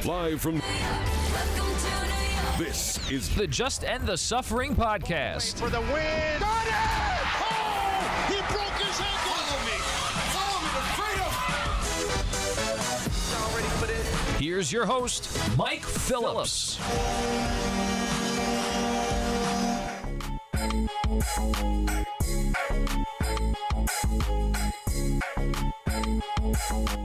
Live from... This is the Just End the Suffering podcast. For the win. Got it! Oh! He broke his ankle. Follow me to freedom. All ready for this? Here's your host, Mike Phillips.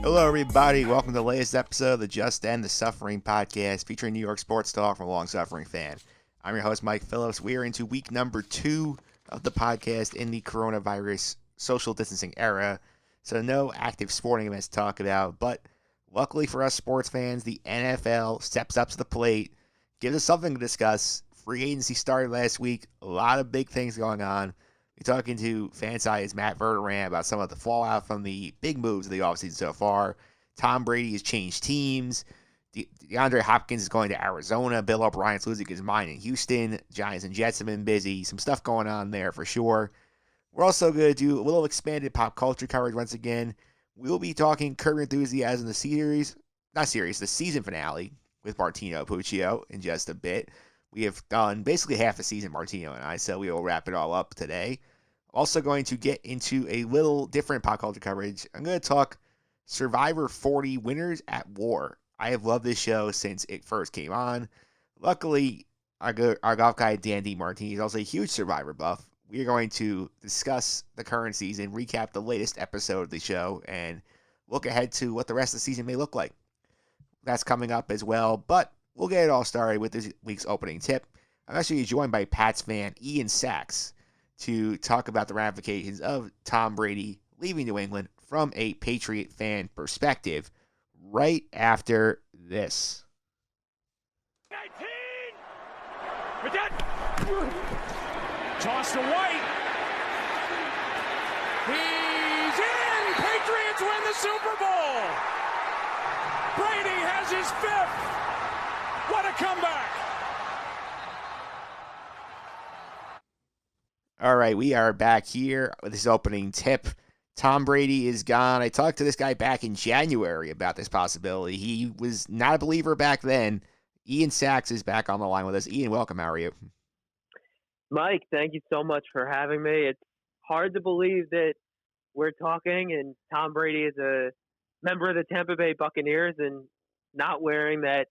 Hello, everybody. Welcome to the latest episode of the Just End the Suffering podcast, featuring New York sports talk from a long-suffering fan. I'm your host, Mike Phillips. We are into week number 2 of the podcast in the coronavirus social distancing era, so no active sporting events to talk about. But luckily for us sports fans, the NFL steps up to the plate, gives us something to discuss. Free agency started last week. A lot of big things going on. We're talking to FanSided's Matt Verderame about some of the fallout from the big moves of the offseason so far. Tom Brady has changed teams. DeAndre Hopkins is going to Arizona. Bill O'Brien's losing his mind in Houston. Giants and Jets have been busy. Some stuff going on there for sure. We're also going to do a little expanded pop culture coverage once again. We'll be talking Curb Enthusiasm, the season finale with Martino Puccio in just a bit. We have done basically half the season, Martino and I, so we will wrap it all up today. Also going to get into a little different pop culture coverage. I'm going to talk Survivor 40 Winners at War. I have loved this show since it first came on. Luckily, our golf guy, Dan DeMartini, is also a huge Survivor buff. We are going to discuss the current season, recap the latest episode of the show, and look ahead to what the rest of the season may look like. That's coming up as well, but we'll get it all started with this week's opening tip. I'm actually joined by Pats fan Ian Sachs to talk about the ramifications of Tom Brady leaving New England from a Patriot fan perspective right after this. 19! Toss to White. He's in! Patriots win the Super Bowl! Brady has his 5th! What a comeback! All right, we are back here with this opening tip. Tom Brady is gone. I talked to this guy back in January about this possibility. He was not a believer back then. Ian Sachs is back on the line with us. Ian, welcome. How are you? Mike, thank you so much for having me. It's hard to believe that we're talking and Tom Brady is a member of the Tampa Bay Buccaneers and not wearing that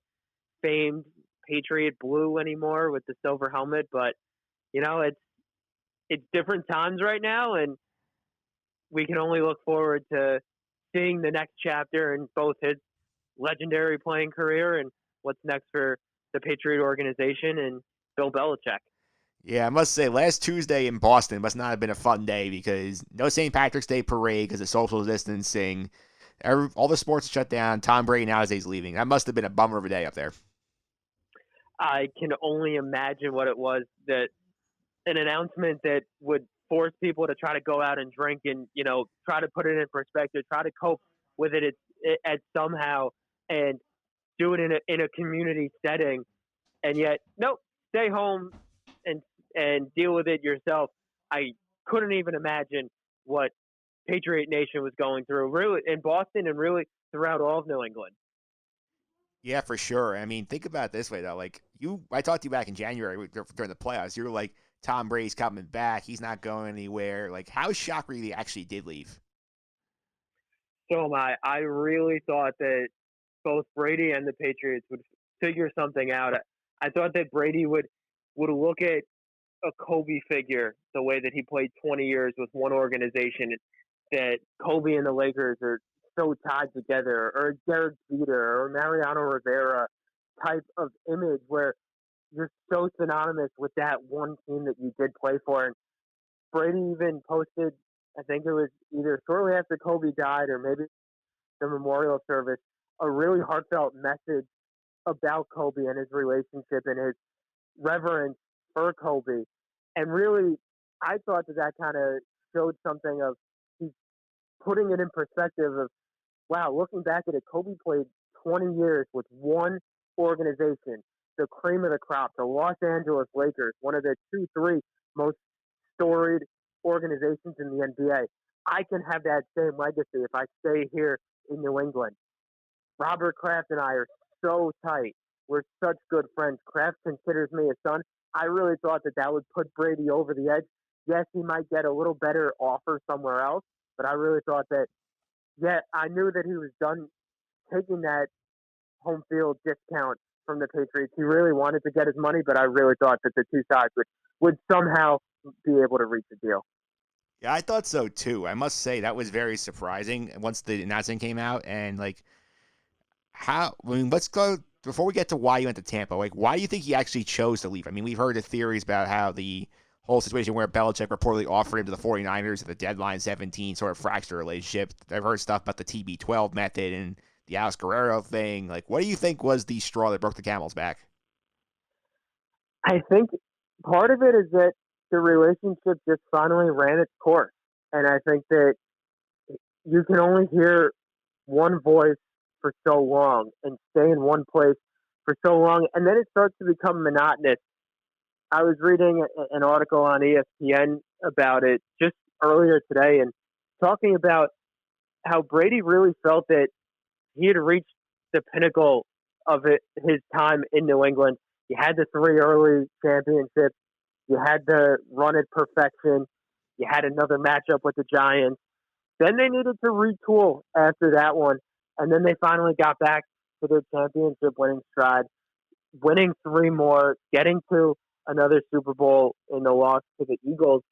famed Patriot blue anymore with the silver helmet. But, you know, it's different times right now, and we can only look forward to seeing the next chapter in both his legendary playing career and what's next for the Patriot organization and Bill Belichick. Yeah, I must say, last Tuesday in Boston must not have been a fun day because no St. Patrick's Day parade because of social distancing. All the sports are shut down. Tom Brady nowadays leaving. That must have been a bummer of a day up there. I can only imagine what it was, that an announcement that would force people to try to go out and drink and, you know, try to put it in perspective, try to cope with it as somehow and do it in a community setting. And yet, nope, stay home and deal with it yourself. I couldn't even imagine what Patriot Nation was going through, really, in Boston and really throughout all of New England. Yeah, for sure. I mean, think about it this way, though. Like, I talked to you back in January during the playoffs. You were like, Tom Brady's coming back. He's not going anywhere. Like, how shocked were you that he actually did leave? So I really thought that both Brady and the Patriots would figure something out. I thought that Brady would look at a Kobe figure, the way that he played 20 years with one organization, that Kobe and the Lakers are so tied together, or Derek Jeter or Mariano Rivera type of image where you're so synonymous with that one team that you did play for. And Brady even posted, I think it was either shortly after Kobe died or maybe the memorial service, a really heartfelt message about Kobe and his relationship and his reverence for Kobe. And really, I thought that kind of showed something of he's putting it in perspective of, wow, looking back at it, Kobe played 20 years with one organization, the cream of the crop, the Los Angeles Lakers, one of the 2-3 most storied organizations in the NBA. I can have that same legacy if I stay here in New England. Robert Kraft and I are so tight. We're such good friends. Kraft considers me a son. I really thought that would put Brady over the edge. Yes, he might get a little better offer somewhere else, but I really thought that, yeah, I knew that he was done taking that home field discount from the Patriots. He really wanted to get his money, but I really thought that the two sides would somehow be able to reach a deal. Yeah, I thought so too. I must say that was very surprising once the announcement came out. And let's go before we get to why you went to Tampa. Like, why do you think he actually chose to leave? I mean, we've heard the theories about how the whole situation where Belichick reportedly offered him to the 49ers at the deadline 17 sort of fractured the relationship. I've heard stuff about the TB12 method and the Alex Guerrero thing. Like, what do you think was the straw that broke the camel's back? I think part of it is that the relationship just finally ran its course. And I think that you can only hear one voice for so long and stay in one place for so long. And then it starts to become monotonous. I was reading an article on ESPN about it just earlier today and talking about how Brady really felt that he had reached the pinnacle of his time in New England. You had the 3 early championships. You had the run at perfection. You had another matchup with the Giants. Then they needed to retool after that one. And then they finally got back to their championship winning stride, winning 3 more, getting to another Super Bowl in the loss to the Eagles.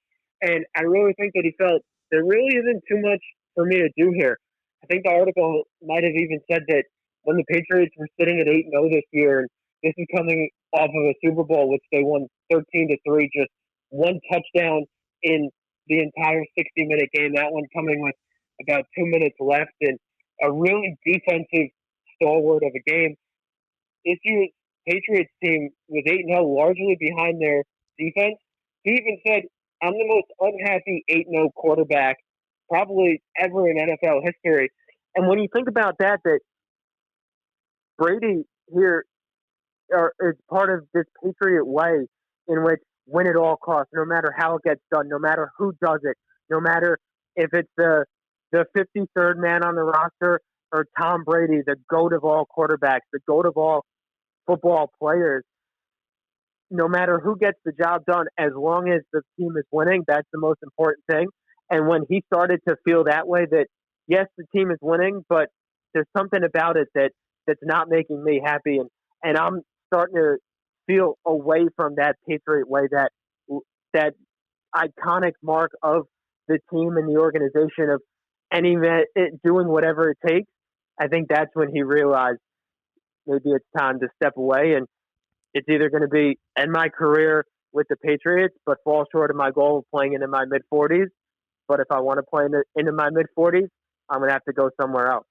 And I really think that he felt there really isn't too much for me to do here. I think the article might have even said that when the Patriots were sitting at 8-0 this year, and this is coming off of a Super Bowl which they won 13-3, just one touchdown in the entire 60-minute game. That one coming with about 2 minutes left, and a really defensive stalwart of a game. This year's Patriots team was 8-0, largely behind their defense. He even said, "I'm the most unhappy 8-0 quarterback probably ever in NFL history." And when you think about that Brady here is part of this Patriot way in which win at all costs, no matter how it gets done, no matter who does it, no matter if it's the 53rd man on the roster or Tom Brady, the GOAT of all quarterbacks, the GOAT of all football players, no matter who gets the job done, as long as the team is winning, that's the most important thing. And when he started to feel that way, that yes, the team is winning, but there's something about it that's not making me happy, and I'm starting to feel away from that Patriot way, that iconic mark of the team and the organization of doing whatever it takes. I think that's when he realized maybe it's time to step away, and it's either going to be end my career with the Patriots but fall short of my goal of playing into my mid-40s. But if I want to play into my mid-40s, I'm going to have to go somewhere else.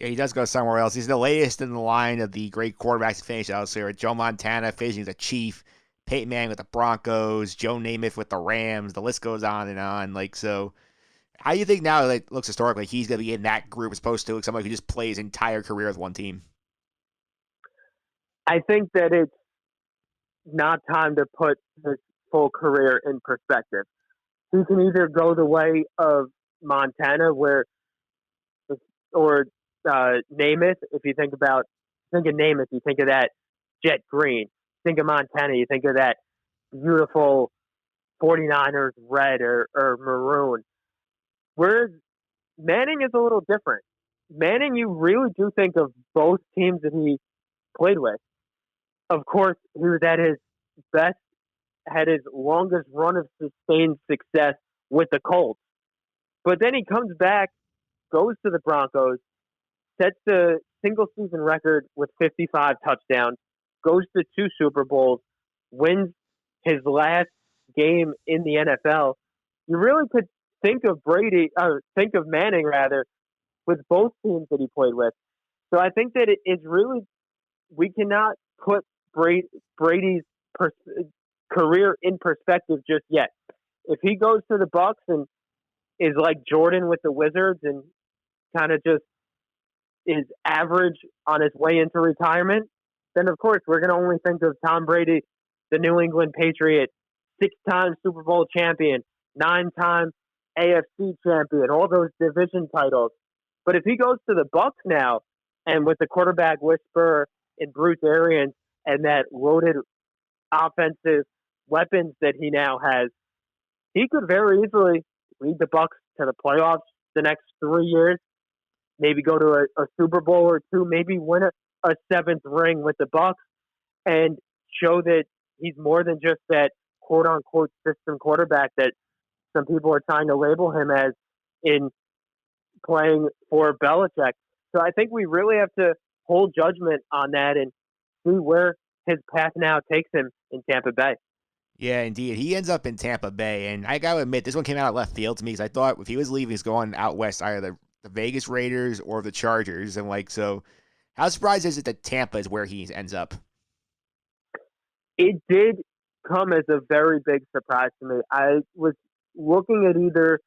Yeah, he does go somewhere else. He's the latest in the line of the great quarterbacks to finish out here. Joe Montana facing the Chief, Peyton Manning with the Broncos, Joe Namath with the Rams. The list goes on and on. So how do you think now, it looks historically, he's going to be in that group as opposed to somebody who just plays his entire career with one team? I think that it's not time to put his full career in perspective. He can either go the way of Montana, or Namath. If you think of Namath, you think of that jet green. Think of Montana, you think of that beautiful 49ers red or maroon. Whereas Manning is a little different. Manning, you really do think of both teams that he played with. Of course, he was at his best, had his longest run of sustained success with the Colts. But then he comes back, goes to the Broncos, sets the single-season record with 55 touchdowns, goes to 2 Super Bowls, wins his last game in the NFL. You really could think of Manning rather, with both teams that he played with. So I think that it's really, we cannot put Brady's career in perspective just yet. If he goes to the Bucs and is like Jordan with the Wizards and kind of just is average on his way into retirement, then of course we're going to only think of Tom Brady, the New England Patriot, 6-time Super Bowl champion, 9-time AFC champion, all those division titles. But if he goes to the Bucs now, And with the quarterback whisperer in Bruce Arians and that loaded offensive weapons that he now has, he could very easily lead the Bucs to the playoffs the next 3 years, maybe go to a Super Bowl or two, maybe win a seventh ring with the Bucs, and show that he's more than just that quote-unquote system quarterback that some people are trying to label him as in playing for Belichick. So I think we really have to hold judgment on that and see where his path now takes him in Tampa Bay. Yeah, indeed. He ends up in Tampa Bay, and I got to admit, this one came out of left field to me because I thought if he was leaving, he's going out west, either the Vegas Raiders or the Chargers. And, so how surprised is it that Tampa is where he ends up? It did come as a very big surprise to me. I was looking at either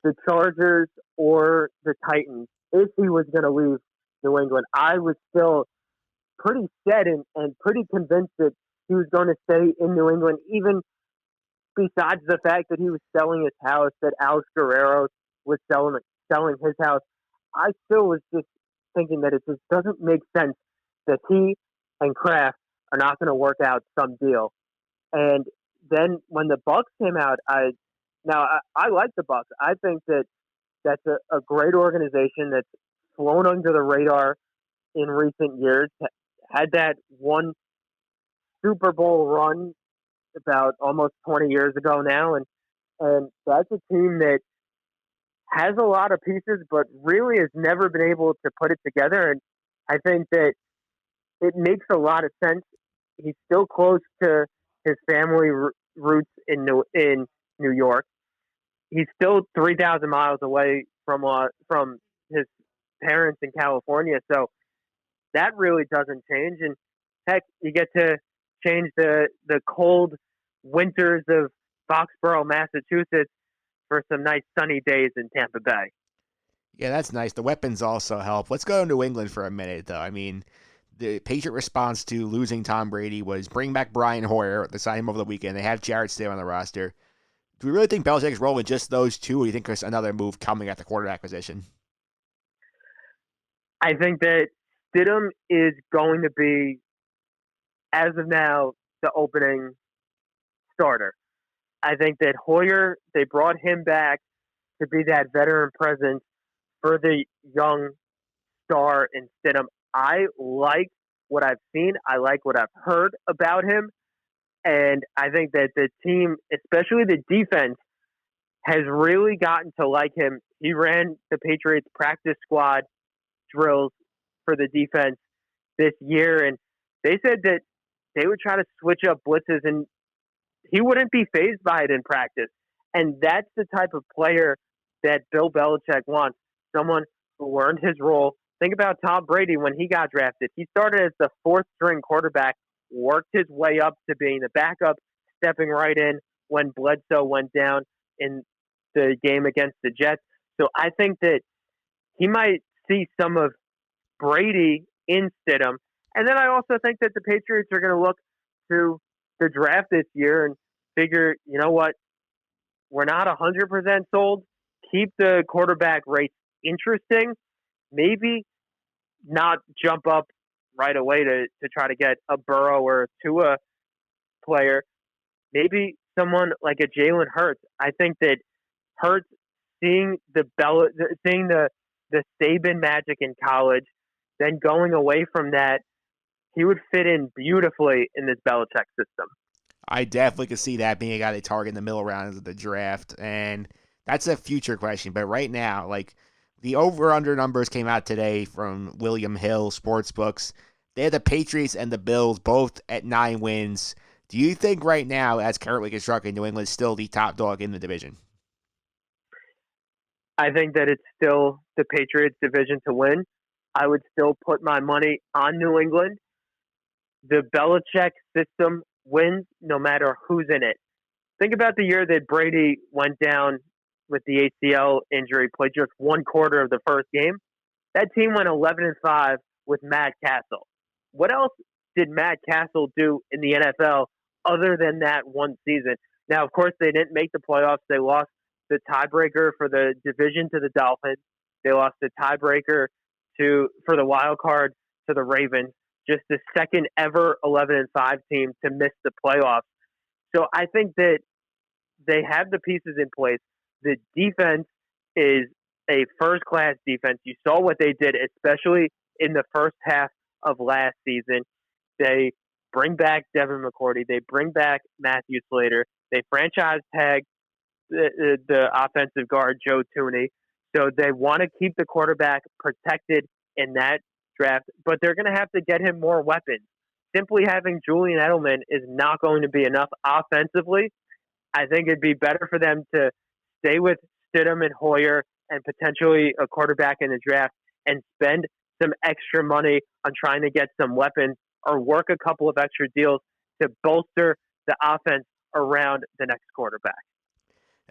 the Chargers or the Titans if he was going to leave New England. I was still pretty set and pretty convinced that he was going to stay in New England, even besides the fact that he was selling his house, that Alex Guerrero was selling his house. I still was just thinking that it just doesn't make sense that he and Kraft are not going to work out some deal. And then when the Bucs came out, I like the Bucs. I think that that's a great organization that's flown under the radar in recent years, had that one Super Bowl run about almost 20 years ago now, and that's a team that has a lot of pieces, but really has never been able to put it together. And I think that it makes a lot of sense. He's still close to his family roots in New York. He's still 3,000 miles away from his parents in California, so that really doesn't change. And heck, you get to change the cold winters of Foxborough, Massachusetts, for some nice sunny days in Tampa Bay. Yeah, that's nice. The weapons also help. Let's go to New England for a minute, though. I mean, the Patriot response to losing Tom Brady was bring back Brian Hoyer. They signed him over the weekend. They have Jarrett Stidham on the roster. Do we really think Belichick's rolling with just those two, or do you think there's another move coming at the quarterback position? I think that Stidham is going to be, as of now, the opening starter. I think that Hoyer, they brought him back to be that veteran presence for the young star in Stidham. I like what I've seen. I like what I've heard about him. And I think that the team, especially the defense, has really gotten to like him. He ran the Patriots practice squad drills for the defense this year, and they said that they would try to switch up blitzes, and he wouldn't be fazed by it in practice. And that's the type of player that Bill Belichick wants, someone who learned his role. Think about Tom Brady when he got drafted. He started as the fourth-string quarterback, worked his way up to being the backup, stepping right in when Bledsoe went down in the game against the Jets. So I think that he might see some of Brady in Stidham. And then I also think that the Patriots are going to look to the draft this year and figure, you know what, we're not 100% sold. Keep the quarterback rates interesting. Maybe not jump up right away to try to get a Burrow or a Tua player. Maybe someone like a Jalen Hurts. I think that Hurts, seeing the Saban magic in college, then going away from that, he would fit in beautifully in this Belichick system. I definitely could see that being a guy they target in the middle rounds of the draft, and that's a future question. But right now, the over-under numbers came out today from William Hill Sportsbooks. They had the Patriots and the Bills both at 9 wins. Do you think right now, as currently constructed, New England is still the top dog in the division? I think that it's still the Patriots' division to win. I would still put my money on New England. The Belichick system wins no matter who's in it. Think about the year that Brady went down with the ACL injury, played just one quarter of the first game. That team went 11-5 with Matt Castle. What else did Matt Castle do in the NFL other than that one season? Now, of course, they didn't make the playoffs. They lost the tiebreaker for the division to the Dolphins. They lost the tiebreaker for the wild card to the Ravens, just the second ever 11-5 team to miss the playoffs. So I think that they have the pieces in place. The defense is a first-class defense. You saw what they did, especially in the first half of last season. They bring back Devin McCourty. They bring back Matthew Slater. They franchise tag the offensive guard, Joe Tooney. So they want to keep the quarterback protected in that draft, but they're going to have to get him more weapons. Simply having Julian Edelman is not going to be enough offensively. I think it'd be better for them to stay with Stidham and Hoyer and potentially a quarterback in the draft and spend some extra money on trying to get some weapons or work a couple of extra deals to bolster the offense around the next quarterback.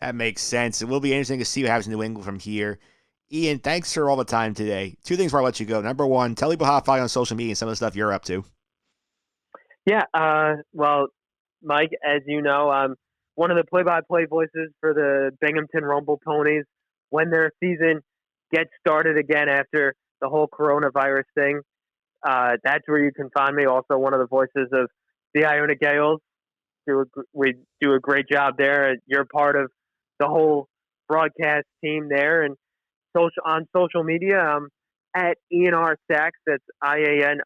That makes sense. It will be interesting to see what happens in New England from here. Ian, thanks for all the time today. Two things before I let you go. Number one, tell people how to follow you on social media and some of the stuff you're up to. Yeah, well, Mike, as you know, I'm one of the play-by-play voices for the Binghamton Rumble Ponies. When their season gets started again after the whole coronavirus thing, that's where you can find me. Also, one of the voices of the Iona Gales. We do a great job there. You're part of the whole broadcast team there. And on social media, I'm at Ian R. Sacks. That's IANRSACKS,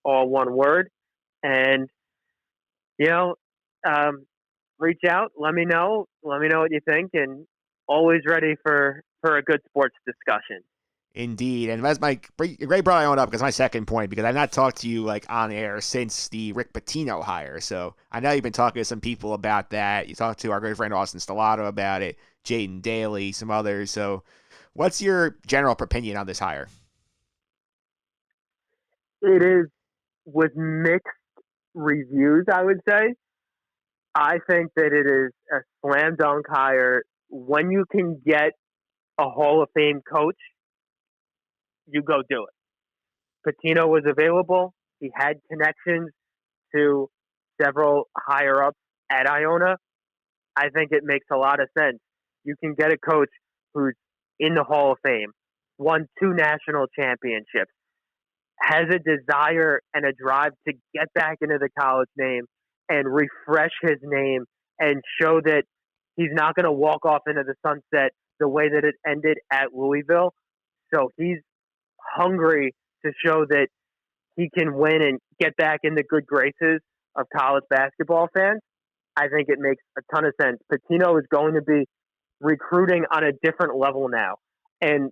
all one word. And, reach out. Let me know what you think. And always ready for a good sports discussion. Indeed. And that's my great brought Iona up because my second point, because I've not talked to you on air since the Rick Pitino hire. So I know you've been talking to some people about that. You talked to our good friend Austin Stellato about it, Jaden Daly, some others. So what's your general opinion on this hire? It is with mixed reviews, I would say. I think that it is a slam dunk hire. When you can get a Hall of Fame coach, you go do it. Pitino was available. He had connections to several higher ups at Iona. I think it makes a lot of sense. You can get a coach who's in the Hall of Fame, won 2 national championships, has a desire and a drive to get back into the college name and refresh his name and show that he's not going to walk off into the sunset the way that it ended at Louisville. So he's hungry to show that he can win and get back in the good graces of college basketball fans. I think it makes a ton of sense. Pitino is going to be recruiting on a different level now. And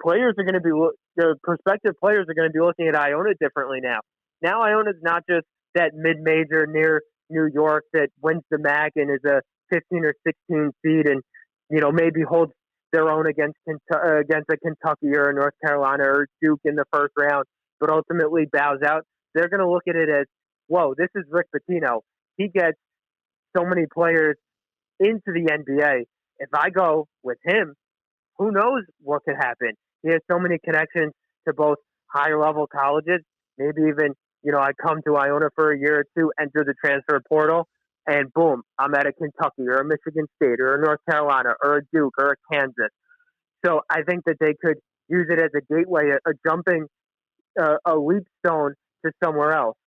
players are going to be, the prospective players are going to be looking at Iona differently now. Now Iona's not just that mid-major near New York that wins the MAC and is a 15 or 16 seed and, maybe holds their own against a Kentucky or a North Carolina or Duke in the first round, but ultimately bows out. They're going to look at it as, whoa, this is Rick Pitino. He gets so many players into the NBA. If I go with him, who knows what could happen? He has so many connections to both higher level colleges, maybe even, I come to Iona for a year or two, enter the transfer portal, and boom, I'm at a Kentucky or a Michigan State or a North Carolina or a Duke or a Kansas. So I think that they could use it as a gateway, a jumping, a leap stone to somewhere else.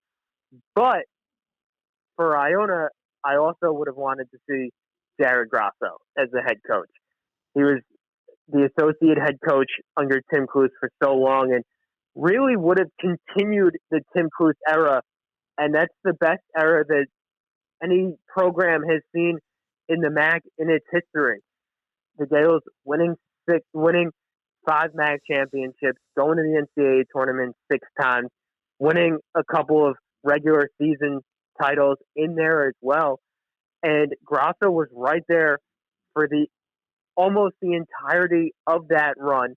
But for Iona, I also would have wanted to see Jared Grasso as the head coach. He was the associate head coach under Tim Cluess for so long and really would have continued the Tim Cluess era. And that's the best era that any program has seen in the MAC in its history. The Gales winning 5 MAC championships, going to the NCAA tournament 6 times, winning a couple of regular season titles in there as well. And Grasso was right there for almost the entirety of that run.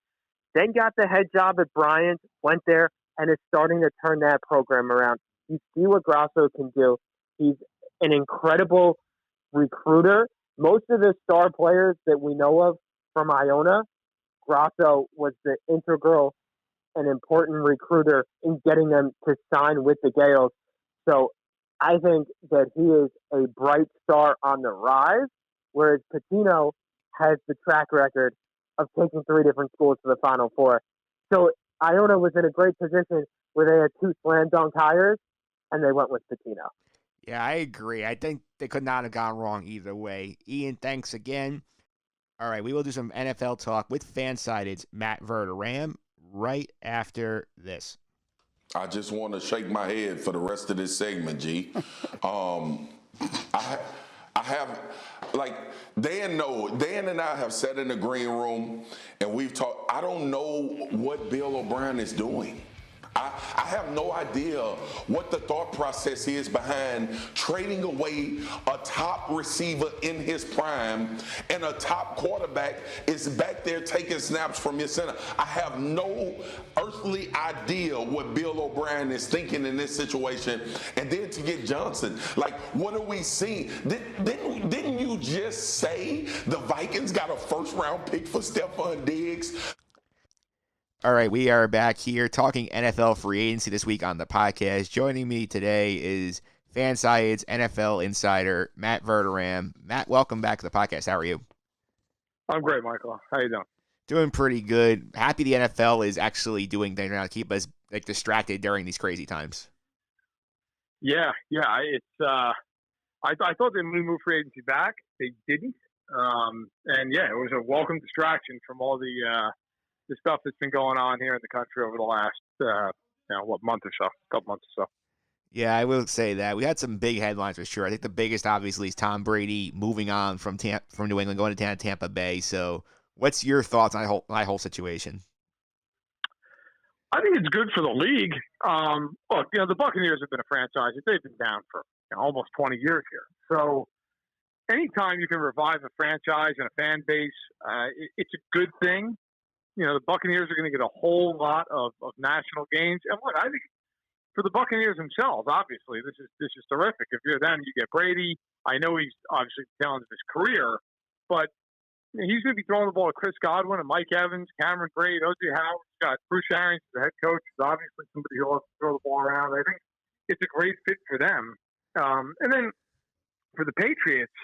Then got the head job at Bryant, went there, and is starting to turn that program around. You see what Grasso can do. He's an incredible recruiter. Most of the star players that we know of from Iona, Grasso was the integral and important recruiter in getting them to sign with the Gales. So I think that he is a bright star on the rise, whereas Pitino has the track record of taking 3 different schools to the Final Four. So Iona was in a great position where they had 2 slam dunk hires, and they went with Pitino. Yeah, I agree. I think they could not have gone wrong either way. Ian, thanks again. All right, we will do some NFL talk with FanSided's Matt Verderame right after this. I just want to shake my head for the rest of this segment, G. I have, like, Dan and I have sat in the green room and we've talked. I don't know what Bill O'Brien is doing. I have no idea what the thought process is behind trading away a top receiver in his prime and a top quarterback is back there taking snaps from your center. I have no earthly idea what Bill O'Brien is thinking in this situation. And then to get Johnson, like, what are we seeing? Didn't you just say the Vikings got a first-round pick for Stephon Diggs? All right, we are back here talking NFL free agency this week on the podcast. Joining me today is FanSided's NFL insider, Matt Verderame. Matt, welcome back to the podcast. How are you? I'm great, Michael. How you doing? Doing pretty good. Happy the NFL is actually doing things now to keep us distracted during these crazy times. Yeah. It's I thought they moved free agency back. They didn't. And yeah, it was a welcome distraction from all the stuff that's been going on here in the country over the last, month or so, couple months or so. Yeah, I will say that. We had some big headlines for sure. I think the biggest, obviously, is Tom Brady moving on from New England, going to Tampa Bay. So what's your thoughts on that whole situation? I think it's good for the league. Look, the Buccaneers have been a franchise. They've been down for almost 20 years here. So anytime you can revive a franchise and a fan base, it's a good thing. The Buccaneers are going to get a whole lot of national games. And look, I think for the Buccaneers themselves, obviously, this is terrific. If you're them, you get Brady. I know he's obviously the talent of his career, but he's going to be throwing the ball to Chris Godwin and Mike Evans, Cameron Braid, O.J. Howard. He's got Bruce Arians, the head coach, is obviously somebody who loves to throw the ball around. I think it's a great fit for them. And then for the Patriots,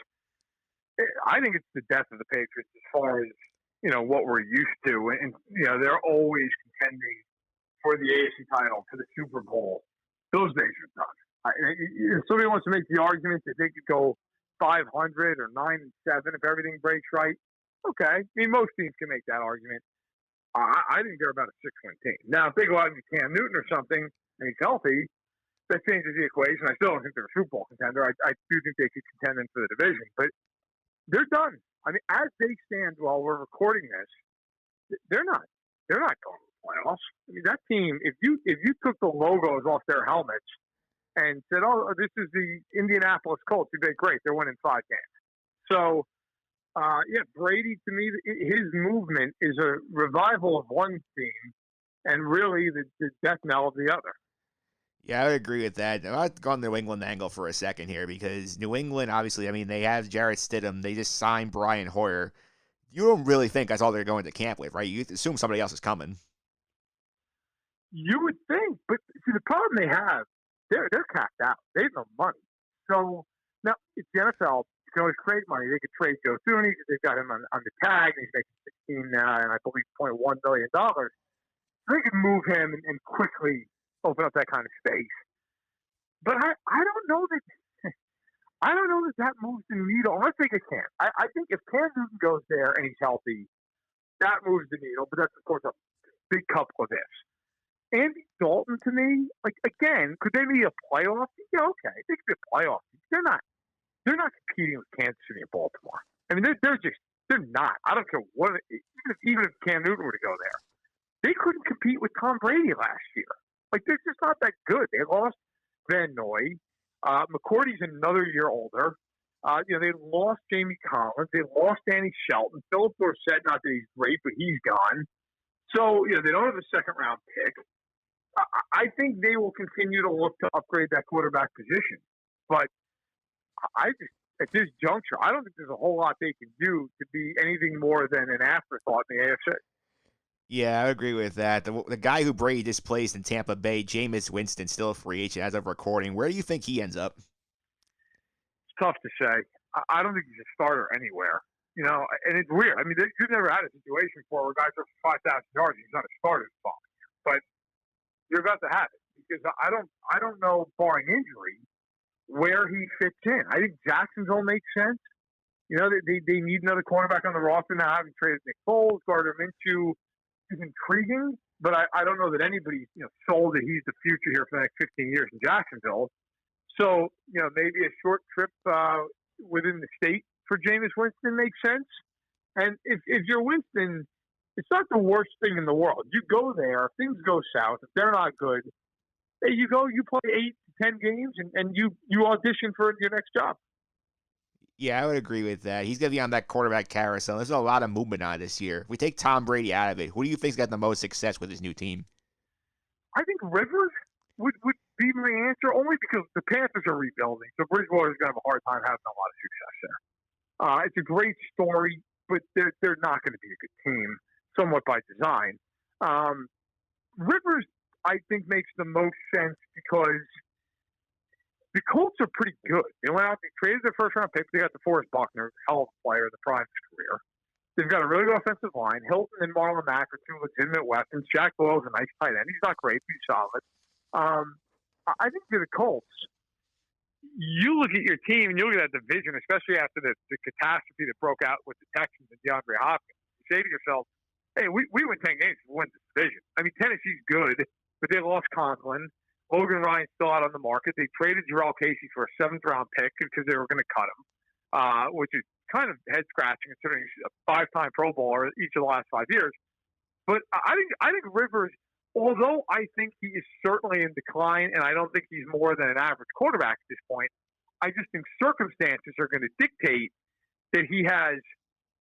I think it's the death of the Patriots as far as what we're used to. And, they're always contending for the AFC title, for the Super Bowl. Those days are done. If somebody wants to make the argument that they could go 500 or 9-7 if everything breaks right, okay. I mean, most teams can make that argument. I think they're about a 6-win team. Now, if they go out and get Cam Newton or something and he's healthy, that changes the equation. I still don't think they're a Super Bowl contender. I do think they could contend in for the division, but they're done. I mean, as they stand while we're recording this, they're not going to the playoffs. I mean, that team, if you took the logos off their helmets and said, "Oh, this is the Indianapolis Colts," you'd be great. They're winning 5 games. So, Brady, to me, his movement is a revival of one team and really the death knell of the other. Yeah, I would agree with that. I'll go on the New England angle for a second here because New England, obviously, I mean, they have Jarrett Stidham. They just signed Brian Hoyer. You don't really think that's all they're going to camp with, right? You assume somebody else is coming. You would think, but see, the problem they have, they're capped out. They have no money. So now it's the NFL. You can always trade money. They could trade Joe Thuney because they've got him on the tag. And he's making $16 and I believe $0.1 million. They could move him and quickly open up that kind of space. But I don't know that moves the needle unless they get Cam. I think if Cam Newton goes there and he's healthy, that moves the needle. But that's of course a big couple of ifs. Andy Dalton, to me, like, again, could they be a playoff? Yeah, okay, they could be a playoff. They're not competing with Kansas City and Baltimore. I mean, they're not. I don't care what. Even if Cam Newton were to go there, they couldn't compete with Tom Brady last year. Like, they're just not that good. They lost Van Noy. McCourty's another year older. They lost Jamie Collins. They lost Danny Shelton. Philip Dorsett, not that he's great, but he's gone. So, they don't have a second-round pick. I think they will continue to look to upgrade that quarterback position. But at this juncture, I don't think there's a whole lot they can do to be anything more than an afterthought in the AFC. Yeah, I agree with that. The guy who Brady displaced in Tampa Bay, Jameis Winston, still a free agent as of recording. Where do you think he ends up? It's tough to say. I don't think he's a starter anywhere. And it's weird. I mean, you've never had a situation before where guys are for 5,000 yards and he's not a starter the following year. But you're about to have it because I don't know, barring injury, where he fits in. I think Jacksonville makes sense. They need another cornerback on the roster now. Having traded Nick Foles, Gardner Minshew is intriguing, but I don't know that anybody's sold that he's the future here for the next 15 years in Jacksonville. So maybe a short trip within the state for Jameis Winston makes sense. And if you're Winston, it's not the worst thing in the world. You go there, if things go south, if they're not good, hey, you go, you play 8 to 10 games, and you audition for your next job. Yeah, I would agree with that. He's going to be on that quarterback carousel. There's a lot of movement on this year. If we take Tom Brady out of it, who do you think's got the most success with his new team? I think Rivers would be my answer, only because the Panthers are rebuilding. So Bridgewater's going to have a hard time having a lot of success there. It's a great story, but they're not going to be a good team, somewhat by design. Rivers, I think, makes the most sense because the Colts are pretty good. They went out, they traded their first-round pick. They got DeForest Buckner, hell of a player in the prime of his career. They've got a really good offensive line. Hilton and Marlon Mack are two legitimate weapons. Jack Doyle's a nice tight end. He's not great, but he's solid. I think for the Colts, you look at your team and you look at that division, especially after the catastrophe that broke out with the Texans and DeAndre Hopkins. You say to yourself, hey, we win 10 games to win this division. I mean, Tennessee's good, but they lost Conklin. Logan Ryan's still out on the market. They traded Jarrell Casey for a 7th-round pick because they were going to cut him, which is kind of head-scratching considering he's a 5-time Pro Bowler each of the last 5 years. But I think Rivers, although I think he is certainly in decline, and I don't think he's more than an average quarterback at this point, I just think circumstances are going to dictate that he has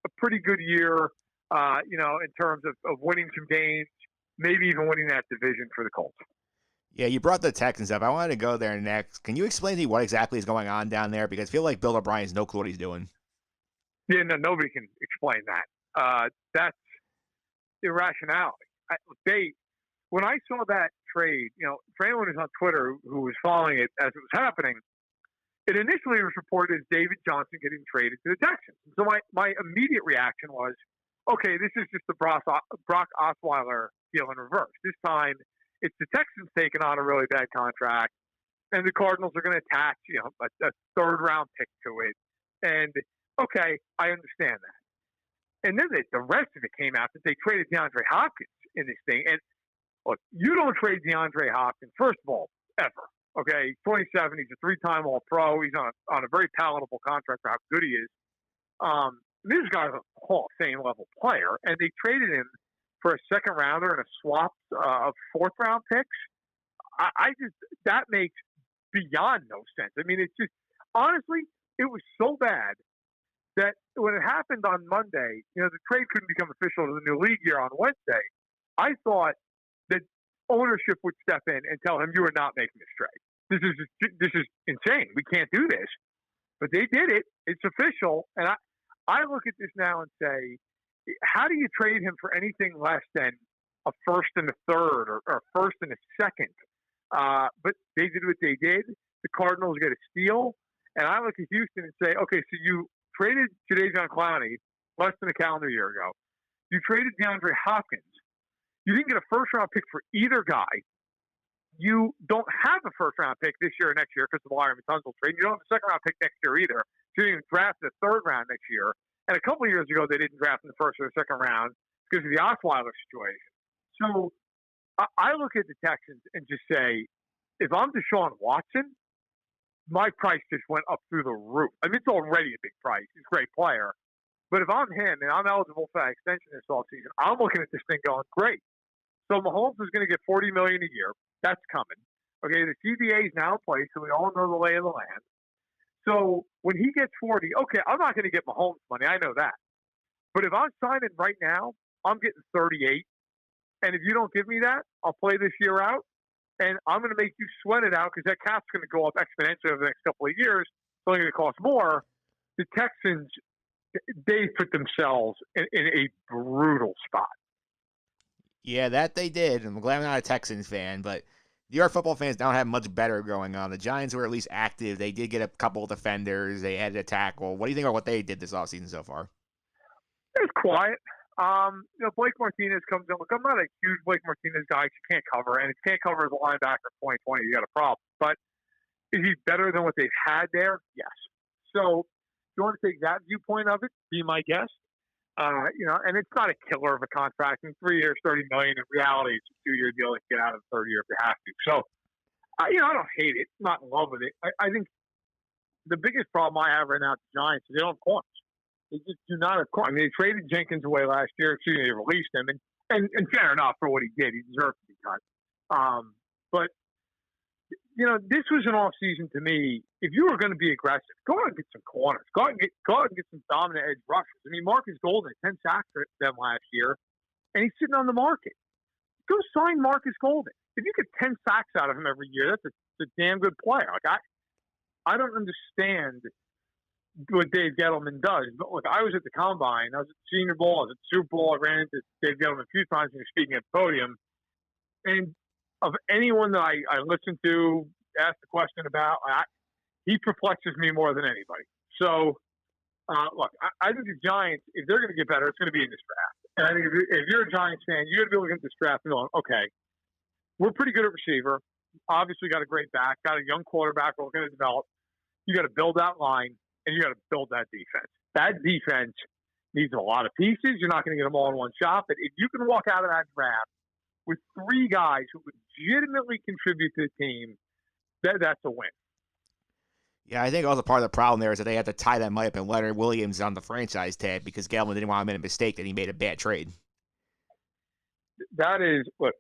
a pretty good year, in terms of winning some games, maybe even winning that division for the Colts. Yeah, you brought the Texans up. I wanted to go there next. Can you explain to me what exactly is going on down there? Because I feel like Bill O'Brien has no clue what he's doing. Yeah, no, nobody can explain that. That's irrationality. When I saw that trade, for anyone who's on Twitter who was following it as it was happening, it initially was reported as David Johnson getting traded to the Texans. So my immediate reaction was, okay, this is just the Brock Osweiler deal in reverse. This time, it's the Texans taking on a really bad contract, and the Cardinals are going to attach, a 3rd-round pick to it. And, okay, I understand that. And then the rest of it came out that they traded DeAndre Hopkins in this thing. And, look, you don't trade DeAndre Hopkins, first of all, ever. Okay, he's 27. He's a 3-time All-Pro. He's on a very palatable contract for how good he is. This guy's a Hall of Fame level player, and they traded him for a 2nd rounder and a swap of 4th-round picks. That makes beyond no sense. I mean, it's just, honestly, it was so bad that when it happened on Monday, the trade couldn't become official to the new league year on Wednesday. I thought that ownership would step in and tell him, you are not making this trade. This is insane. We can't do this. But they did it. It's official. And I look at this now and say, how do you trade him for anything less than a 1st and a 3rd or a 1st and a 2nd? But they did what they did. The Cardinals get a steal. And I look at Houston and say, okay, so you traded Jadeveon Clowney less than a calendar year ago. You traded DeAndre Hopkins. You didn't get a 1st-round pick for either guy. You don't have a 1st-round pick this year or next year because of the Larry Tunsil trade. You don't have a 2nd-round pick next year either. You didn't even draft the 3rd round next year. And a couple of years ago, they didn't draft in the 1st or the 2nd round because of the Osweiler situation. So I look at the Texans and just say, if I'm Deshaun Watson, my price just went up through the roof. I mean, it's already a big price. He's a great player. But if I'm him and I'm eligible for that extension this offseason, I'm looking at this thing going, great. So Mahomes is going to get $40 million a year. That's coming. Okay, the CBA is now in place, so we all know the lay of the land. So when he gets 40, okay, I'm not going to get Mahomes money. I know that. But if I'm signing right now, I'm getting 38. And if you don't give me that, I'll play this year out. And I'm going to make you sweat it out because that cap's going to go up exponentially over the next couple of years. It's only going to cost more. The Texans, they put themselves in a brutal spot. Yeah, that they did. I'm glad I'm not a Texans fan, but New York football fans don't have much better going on. The Giants were at least active. They did get a couple of defenders. They added a tackle. What do you think about what they did this offseason so far? quiet. Blake Martinez comes in. Look, I'm not a huge Blake Martinez guy. He can't cover, and if you can't cover as a linebacker in 2020, you got a problem. But is he better than what they've had there? Yes. So if you want to take that viewpoint of it, be my guest. And it's not a killer of a contract. In 3 years, $30 million. In reality, it's a 2-year deal. You get out of the third year if you have to. So, I don't hate it. I'm not in love with it. I think the biggest problem I have right now at the Giants is they don't have corners. They just do not have corners. I mean, they traded Jenkins away last year. Excuse me, they released him, and fair enough for what he did. He deserved to be cut. But this was an off season to me. If you were going to be aggressive, go out and get some corners. Go out and get some dominant edge rushers. I mean, Marcus Golden had 10 sacks for them last year, and he's sitting on the market. Go sign Marcus Golden. If you get 10 sacks out of him every year, that's a damn good player. Like I don't understand what Dave Gettleman does. But look, I was at the Combine. I was at the Senior Bowl. I was at the Super Bowl. I ran into Dave Gettleman a few times when he was speaking at the podium. And of anyone that I listened to, asked a question about, he perplexes me more than anybody. So, look, I think the Giants, if they're going to get better, it's going to be in this draft. And I think if you're a Giants fan, you got to be looking at this draft and going, okay, we're pretty good at receiver. Obviously got a great back, got a young quarterback we're going to develop. You got to build that line, and you got to build that defense. That defense needs a lot of pieces. You're not going to get them all in one shot. But if you can walk out of that draft with 3 guys who legitimately contribute to the team, that's a win. Yeah, I think also part of the problem there is that they had to tie them up and Leonard Williams on the franchise tag because Gettleman didn't want to make a mistake that he made a bad trade. That is, look,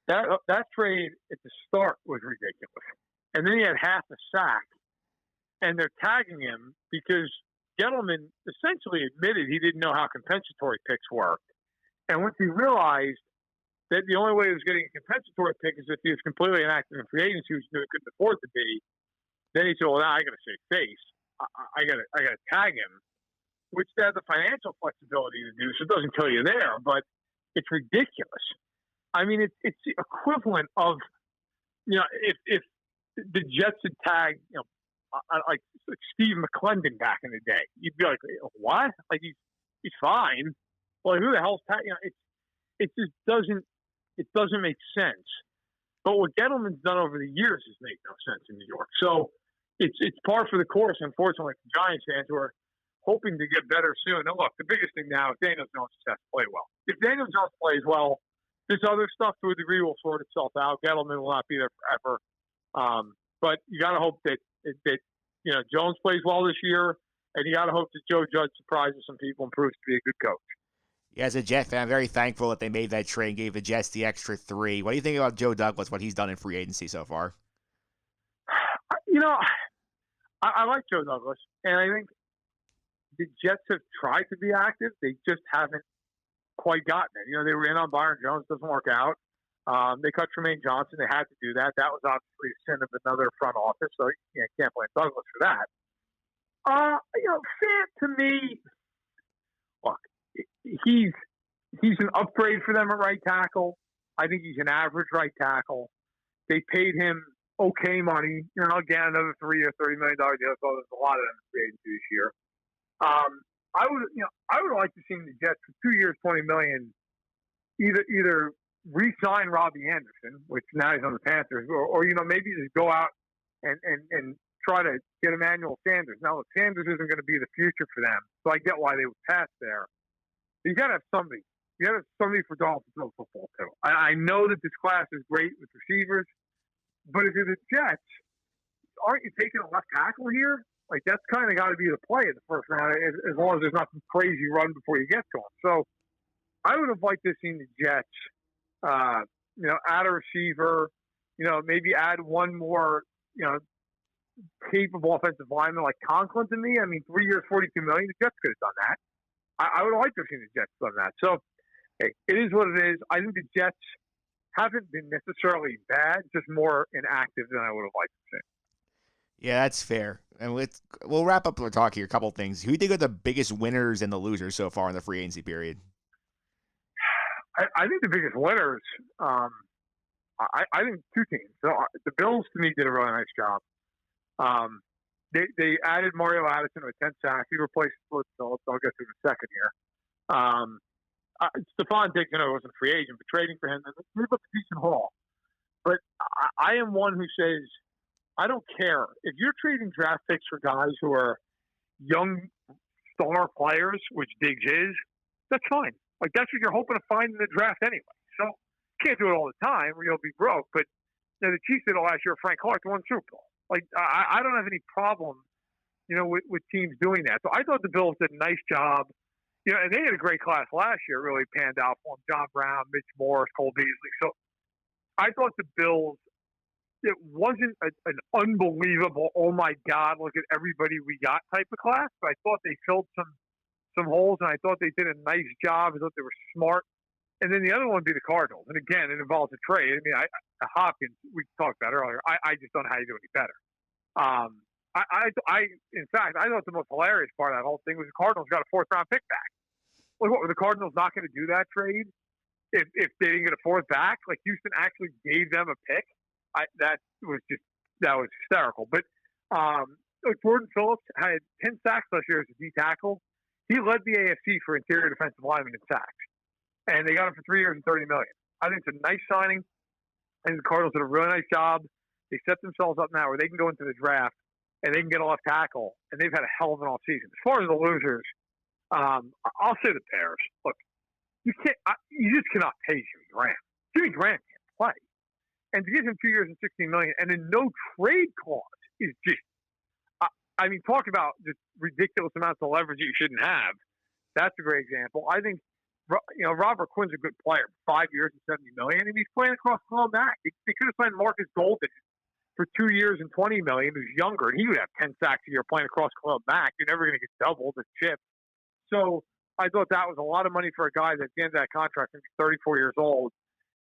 that trade at the start was ridiculous. And then he had half a sack, and they're tagging him because Gettleman essentially admitted he didn't know how compensatory picks worked. And once he realized that the only way he was getting a compensatory pick is if he was completely inactive in free agency, which he couldn't afford to be, then he said, well, now I got to save face. I got to tag him, which they have the financial flexibility to do, so it doesn't kill you there, but it's ridiculous. I mean, it's the equivalent of, if the Jets had tagged, like Steve McClendon back in the day, you'd be like, what? Like he's fine. Well, who the hell's tagging? It just doesn't make sense. But what Gettleman's done over the years has made no sense in New York. So it's par for the course, unfortunately, for Giants fans who are hoping to get better soon. Now, look, the biggest thing now is Daniel Jones has to play well. If Daniel Jones plays well, this other stuff to a degree will sort itself out. Gettleman will not be there forever. But you got to hope that Jones plays well this year, and you got to hope that Joe Judge surprises some people and proves to be a good coach. Yeah, as a Jet fan, I'm very thankful that they made that trade and gave the Jets the extra 3. What do you think about Joe Douglas, what he's done in free agency so far? I like Joe Douglas, and I think the Jets have tried to be active. They just haven't quite gotten it. They were in on Byron Jones, doesn't work out. They cut Tremaine Johnson. They had to do that. That was obviously a sin of another front office, so you can't blame Douglas for that. Fant, to me, look, he's an upgrade for them at right tackle. I think he's an average right tackle. They paid him okay money. Again, another 3 or $30 million deal. So there's a lot of them free agency this year. I would like to see the Jets for 2 years, $20 million. Either re-sign Robbie Anderson, which now he's on the Panthers, or maybe just go out and try to get Emmanuel Sanders. Now, look, Sanders isn't going to be the future for them, so I get why they would pass there. But you got to have somebody. You got to have somebody for Dolphins to throw football to. I know that this class is great with receivers, but if you're the Jets, aren't you taking a left tackle here? Like, that's kind of got to be the play in the first round, as long as there's not some crazy run before you get to him. So I would have liked to have seen the Jets, add a receiver, maybe add one more, capable offensive lineman like Conklin to me. I mean, 3 years, $42 million. The Jets could have done that. I would have liked to have seen the Jets done that. So, hey, it is what it is. I think the Jets haven't been necessarily bad, just more inactive than I would have liked to see. Yeah, that's fair. And we'll wrap up our talk here. A couple things. Who do you think are the biggest winners and the losers so far in the free agency period? I think the biggest winners, I think 2 teams. So the Bills, to me, did a really nice job. They added Mario Addison with 10 sacks. He replaced Phillips. I'll get to in a second here. Stephon Diggs, I know, wasn't a free agent, but trading for him, they look a decent haul. But I am one who says, I don't care. If you're trading draft picks for guys who are young star players, which Diggs is, that's fine. Like, that's what you're hoping to find in the draft anyway. So, you can't do it all the time or you'll be broke. But the Chiefs did it last year. Frank Clark won Super Bowl. Like, I don't have any problem, with teams doing that. So I thought the Bills did a nice job. And they had a great class last year. It really panned out for them. John Brown, Mitch Morris, Cole Beasley. So I thought the Bills, it wasn't an unbelievable, oh my God, look at everybody we got type of class. But I thought they filled some holes, and I thought they did a nice job. I thought they were smart. And then the other one would be the Cardinals. And again, it involves a trade. I mean, Hopkins, we talked about earlier. I just don't know how you do any better. In fact, I thought the most hilarious part of that whole thing was the Cardinals got a 4th-round pick back. Like, what, were the Cardinals not going to do that trade if they didn't get a 4th back? Like, Houston actually gave them a pick. That was hysterical. But Jordan Phillips had 10 sacks last year as a D tackle. He led the AFC for interior defensive linemen in sacks, and they got him for 3 years and $30 million. I think it's a nice signing. I think the Cardinals did a really nice job. They set themselves up now where they can go into the draft and they can get a left tackle, and they've had a hell of an offseason. As far as the losers, I'll say the Bears. Look, you just cannot pay Jimmy Graham. Jimmy Graham can't play, and to give him 2 years and $16 million and a no trade clause is just. I mean, talk about just ridiculous amounts of leverage you shouldn't have. That's a great example. I think, Robert Quinn's a good player. 5 years and $70 million, and he's playing across Khalil Mack. They could have signed Marcus Golden for 2 years and $20 million, who's younger, and he would have 10 sacks a year playing across Khalil Mack. You're never going to get double the chip. So I thought that was a lot of money for a guy that at the end of that contract is 34 years old.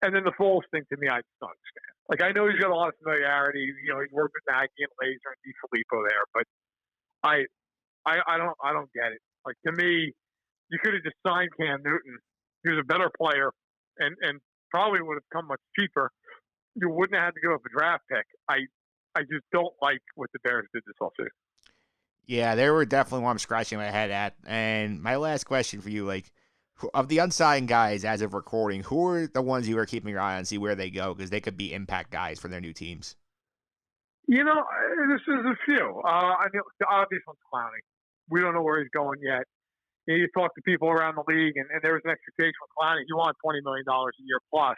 And then the Foles thing, to me, I just don't understand. Like, I know he's got a lot of familiarity. He's worked with Nagy and Laser and DeFilippo there, but I don't get it. Like, to me, you could have just signed Cam Newton. He was a better player and probably would have come much cheaper. You wouldn't have had to give up a draft pick. I just don't like what the Bears did this offseason. Yeah, they were definitely one I'm scratching my head at. And my last question for you, like, of the unsigned guys as of recording, who are the ones you are keeping your eye on, see where they go? Because they could be impact guys for their new teams. This is a few. I mean, the obvious one's Clowney. We don't know where he's going yet. You talk to people around the league, and there was an expectation with Clowney. He wants $20 million a year plus.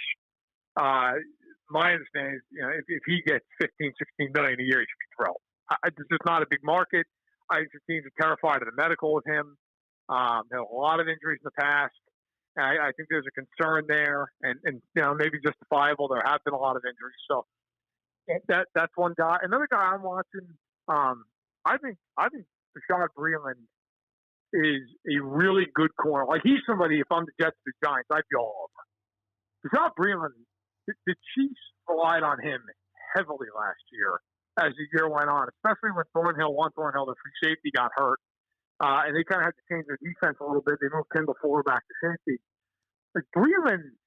My understanding is, if he gets 15, 16 million a year, he should be thrilled. This is not a big market. I think the teams are terrified of the medical with him. There are a lot of injuries in the past. And I think there's a concern there, and maybe justifiable. There have been a lot of injuries, so that's one guy. Another guy I'm watching. I think Rashad Breeland is a really good corner. Like, he's somebody. If I'm the Jets, the Giants, I'd be all over. Rashad Breeland. The Chiefs relied on him heavily last year as the year went on, especially when Thornhill, the free safety, got hurt. And they kind of had to change their defense a little bit. They moved Kendall Fuller back to safety. But Breeland,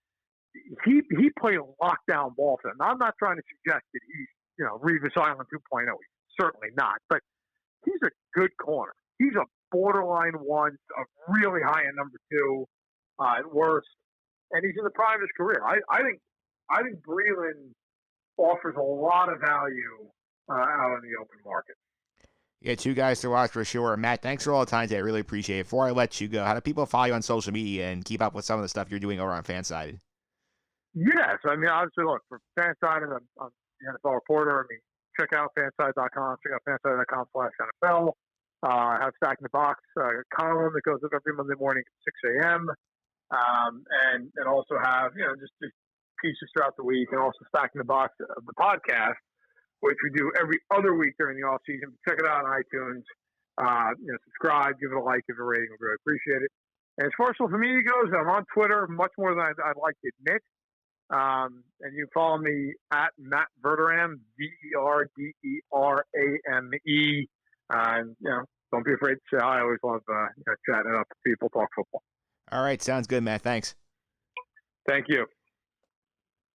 he played a lockdown ball for them. Now, I'm not trying to suggest that he's, Revis Island 2.0. He's certainly not. But he's a good corner. He's a borderline one, a really high end number 2 at worst. And he's in the prime of his career. I think Breeland offers a lot of value out in the open market. Yeah, 2 guys to watch for sure. Matt, thanks for all the time today. I really appreciate it. Before I let you go, how do people follow you on social media and keep up with some of the stuff you're doing over on FanSided? Yes. I mean, obviously, look, for FanSided, I'm the NFL reporter. I mean, check out fanside.com. Check out fanside.com/NFL. I have Stack in the Box column that goes up every Monday morning at 6 a.m. And also have, just pieces throughout the week, and also Stack in the Box of the podcast, which we do every other week during the off season. Check it out on iTunes. Subscribe, give it a like, give it a rating. We really appreciate it. And as far as social media goes, I'm on Twitter much more than I'd like to admit. And you can follow me at Matt Verderame, Verderame. And don't be afraid to say hi. I always love chatting it up with people, talk football. All right, sounds good, Matt. Thanks. Thank you.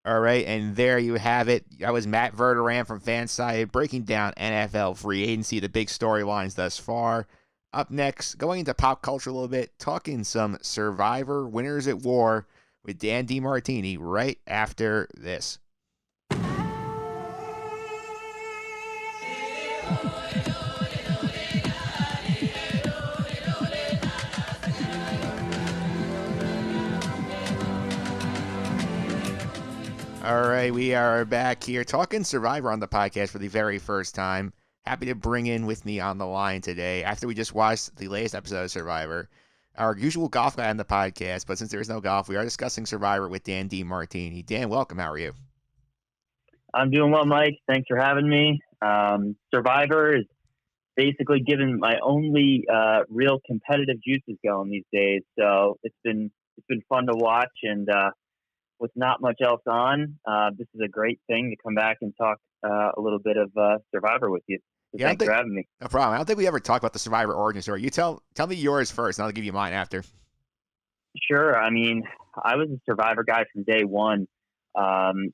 All right, and there you have it. That was Matt Verderame from FanSided breaking down NFL free agency, the big storylines thus far. Up next, going into pop culture a little bit, talking some Survivor Winners at War with Dan DeMartini right after this. All right, we are back here talking Survivor on the podcast for the very first time. Happy to bring in with me on the line today, after we just watched the latest episode of Survivor, our usual golf guy on the podcast, but since there is no golf, we are discussing Survivor with Dan DeMartini. Dan, welcome. How are you? I'm doing well, Mike. Thanks for having me. Survivor is basically given my only real competitive juices going these days, so it's been fun to watch, and with not much else on, this is a great thing to come back and talk a little bit of Survivor with you. So Yeah, thanks for having me. No problem. I don't think we ever talked about the Survivor origin story. You tell me yours first, and I'll give you mine after. Sure. I mean, I was a Survivor guy from day one.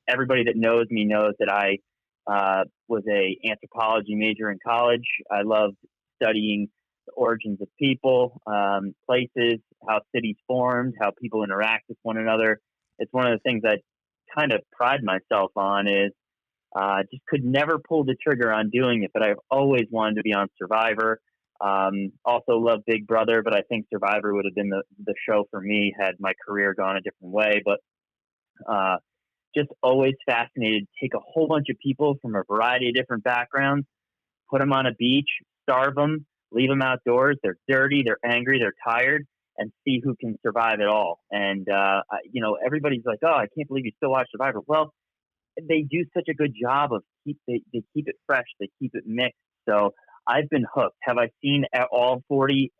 Everybody that knows me knows that I was a anthropology major in college. I loved studying the origins of people, places, how cities formed, how people interact with one another. It's one of the things I kind of pride myself on is just could never pull the trigger on doing it, but I've always wanted to be on Survivor. Also love Big Brother, but I think Survivor would have been the show for me had my career gone a different way. But just always fascinated to take a whole bunch of people from a variety of different backgrounds, put them on a beach, starve them, leave them outdoors. They're dirty, they're angry, they're tired, and see who can survive it all. And, everybody's like, oh, I can't believe you still watch Survivor. Well, they do such a good job of they keep it fresh. They keep it mixed. So I've been hooked. Have I seen all 40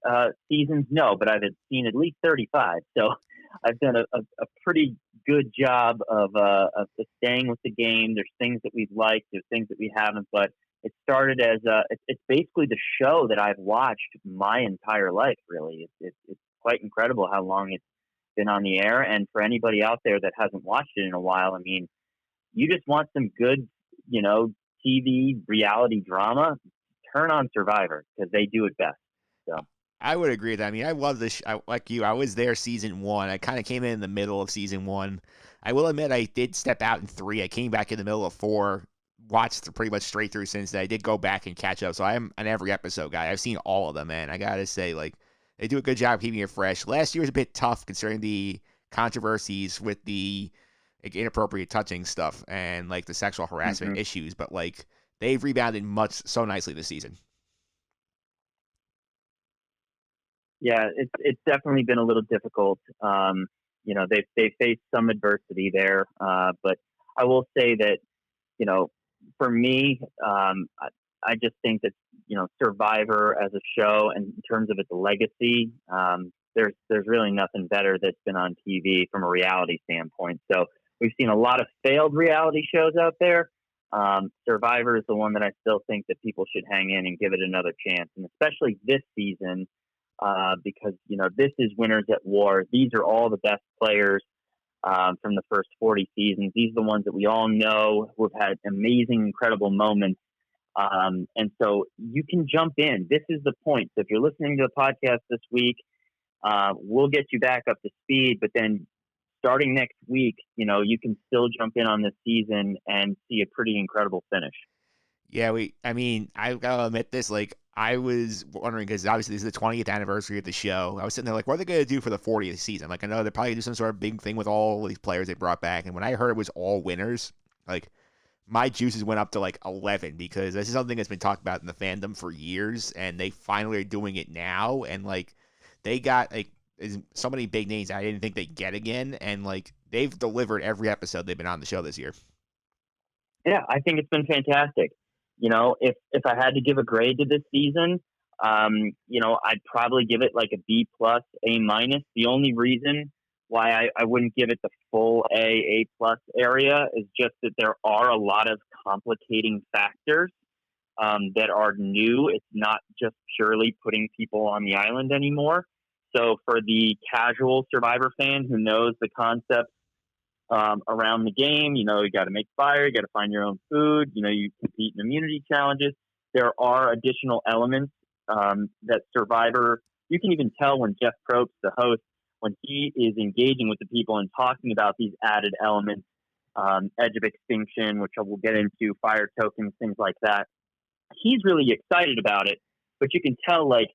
seasons? No, but I've seen at least 35. So I've done a pretty good job of staying with the game. There's things that we've liked. There's things that we haven't, but it started as it's basically the show that I've watched my entire life, really. It's quite incredible how long it's been on the air. And for anybody out there that hasn't watched it in a while, I mean, you just want some good, TV reality drama, turn on Survivor because they do it best. So I would agree with that. I mean, I love this. Like you, I was there season 1. I kind of came in the middle of season 1. I will admit I did step out in 3. I came back in the middle of 4, watched pretty much straight through since then. I did go back and catch up. So I am an every episode guy. I've seen all of them, man. I got to say, they do a good job keeping it fresh. Last year was a bit tough considering the controversies with the inappropriate touching stuff and the sexual harassment issues, but they've rebounded so nicely this season. Yeah, it's definitely been a little difficult. They've faced some adversity there, but I will say that for me, I just think that Survivor as a show and in terms of its legacy, there's really nothing better that's been on TV from a reality standpoint. So we've seen a lot of failed reality shows out there. Survivor is the one that I still think that people should hang in and give it another chance, and especially this season because this is Winners at War. These are all the best players from the first 40 seasons. These are the ones that we all know who have had amazing, incredible moments. And so you can jump in. This is the point. So if you're listening to the podcast this week, we'll get you back up to speed, but then starting next week, you can still jump in on this season and see a pretty incredible finish. Yeah, I gotta admit this, I was wondering, because obviously this is the 20th anniversary of the show. I was sitting there what are they going to do for the 40th season? I know they're probably do some sort of big thing with all these players they brought back. And when I heard it was all winners, my juices went up to 11, because this is something that's been talked about in the fandom for years, and they finally are doing it now. And they got so many big names I didn't think they'd get again, and they've delivered every episode they've been on the show this year. Yeah, I think it's been fantastic. If I had to give a grade to this season, I'd probably give it a B+, A-. The only reason why I wouldn't give it the full A+ area is just that there are a lot of complicating factors that are new. It's not just purely putting people on the island anymore. So for the casual Survivor fan who knows the concepts around the game, you got to make fire, you got to find your own food, you compete in immunity challenges. There are additional elements that Survivor, you can even tell when Jeff Probst, the host, when he is engaging with the people and talking about these added elements, edge of extinction, which we'll get into, fire tokens, things like that. He's really excited about it, but you can tell like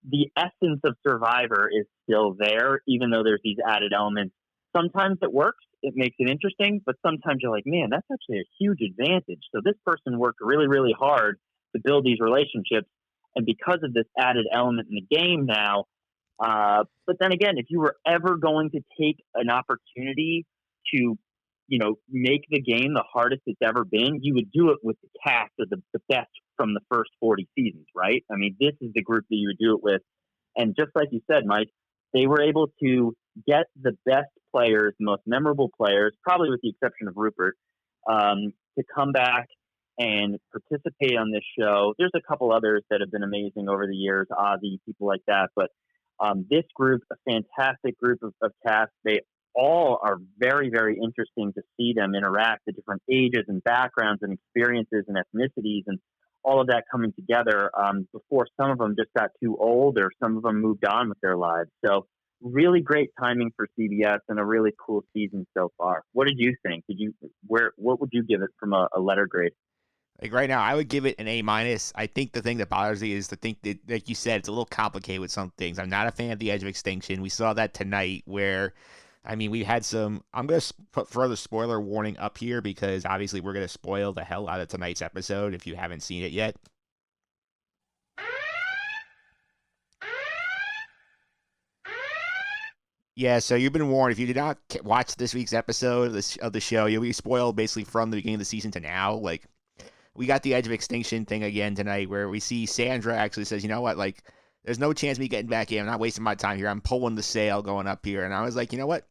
the essence of Survivor is still there, even though there's these added elements. Sometimes it works, it makes it interesting, but sometimes you're like, man, that's actually a huge advantage. So this person worked really, really hard to build these relationships, and because of this added element in the game now, but then again, if you were ever going to take an opportunity to, make the game the hardest it's ever been, you would do it with the cast of the best from the first 40 seasons, right? I mean, this is the group that you would do it with. And just like you said, Mike, they were able to get the best players, the most memorable players, probably with the exception of Rupert, to come back and participate on this show. There's a couple others that have been amazing over the years, Ozzy, people like that. But this group, a fantastic group of cast. They all are very, very interesting to see them interact, the different ages and backgrounds and experiences and ethnicities and all of that coming together before some of them just got too old or some of them moved on with their lives. So really great timing for CBS and a really cool season so far. What did you think? What would you give it from a letter grade? Like right now, I would give it an A-. I think the thing that bothers me is to think that, like you said, it's a little complicated with some things. I'm not a fan of the Edge of Extinction. We saw that tonight where, we had some, I'm going to put further spoiler warning up here because obviously we're going to spoil the hell out of tonight's episode if you haven't seen it yet. Yeah, so you've been warned. If you did not watch this week's episode of the show, you'll be spoiled basically from the beginning of the season to now. Like, we got the Edge of Extinction thing again tonight where we see Sandra actually says, you know what, like, there's no chance of me getting back in. I'm not wasting my time here. I'm pulling the sail going up here. And I was like, you know what?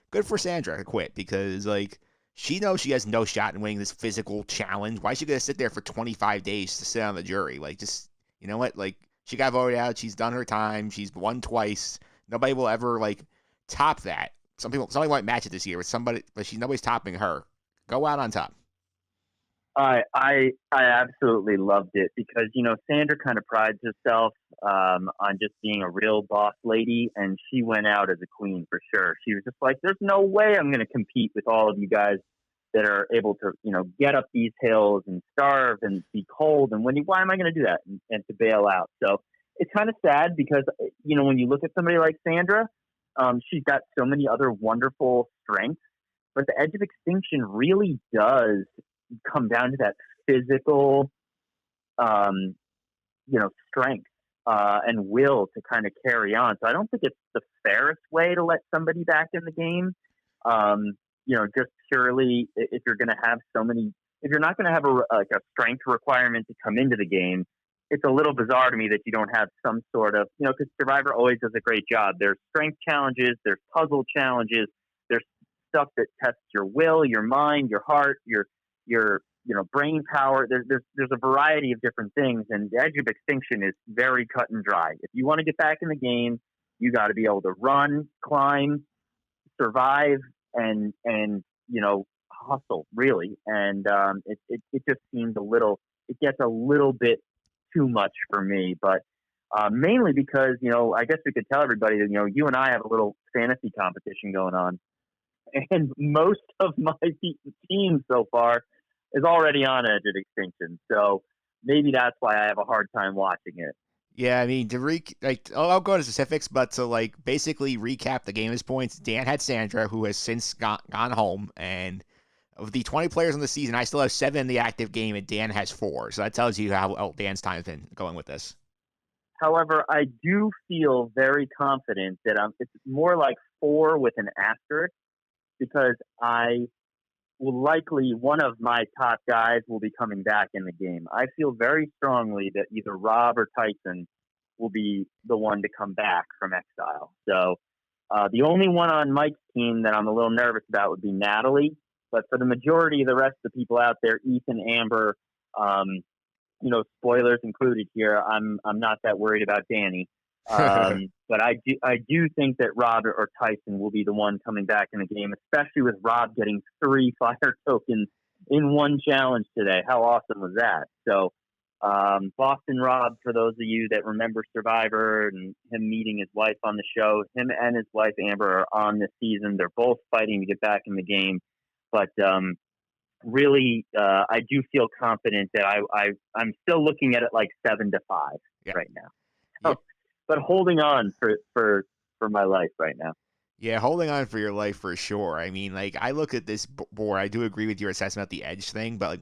Good for Sandra to quit because, like, she knows she has no shot in winning this physical challenge. Why is she going to sit there for 25 days to sit on the jury? Like, just, you know what? Like, she got voted out. She's done her time. She's won twice. Nobody will ever, like, top that. Somebody might match it this year with somebody, but nobody's topping her. Go out on top. I absolutely loved it because, Sandra kind of prides herself on just being a real boss lady, and she went out as a queen for sure. She was just like, there's no way I'm going to compete with all of you guys that are able to, get up these hills and starve and be cold. And why am I going to do that and to bail out? So it's kind of sad because, when you look at somebody like Sandra, she's got so many other wonderful strengths, but the Edge of Extinction really does come down to that physical, strength and will to kind of carry on. So I don't think it's the fairest way to let somebody back in the game. Just purely if you're going to have if you're not going to have a strength requirement to come into the game, it's a little bizarre to me that you don't have some sort of, because Survivor always does a great job. There's strength challenges, there's puzzle challenges, there's stuff that tests your will, your mind, your heart, your brain power. There's a variety of different things, and the Edge of Extinction is very cut and dry. If you want to get back in the game, you got to be able to run, climb, survive, and hustle really. And it just seems it gets a little bit too much for me, but mainly because I guess we could tell everybody that you and I have a little fantasy competition going on, and most of my team so far is already on Edge of Extinction, so maybe that's why I have a hard time watching it. Yeah, I'll go to specifics, but to basically recap the game as points, Dan had Sandra, who has since gone home, and of the 20 players on the season, I still have 7 in the active game, and Dan has 4. So that tells you how well Dan's time's been going with this. However, I do feel very confident that it's more like 4 with an asterisk, because I will likely, one of my top guys will be coming back in the game. I feel very strongly that either Rob or Tyson will be the one to come back from exile. So the only one on Mike's team that I'm a little nervous about would be Natalie. But for the majority of the rest of the people out there, Ethan, Amber, spoilers included here, I'm not that worried about Danny. But I do think that Rob or Tyson will be the one coming back in the game, especially with Rob getting 3 fire tokens in one challenge today. How awesome was that? So Boston Rob, for those of you that remember Survivor and him meeting his wife on the show, him and his wife Amber are on this season. They're both fighting to get back in the game. But really, I do feel confident that I'm still looking at it like 7-5 right now. So, but holding on for my life right now. Yeah, holding on for your life for sure. I mean, like, I look at this board. I do agree with your assessment of the edge thing, but like,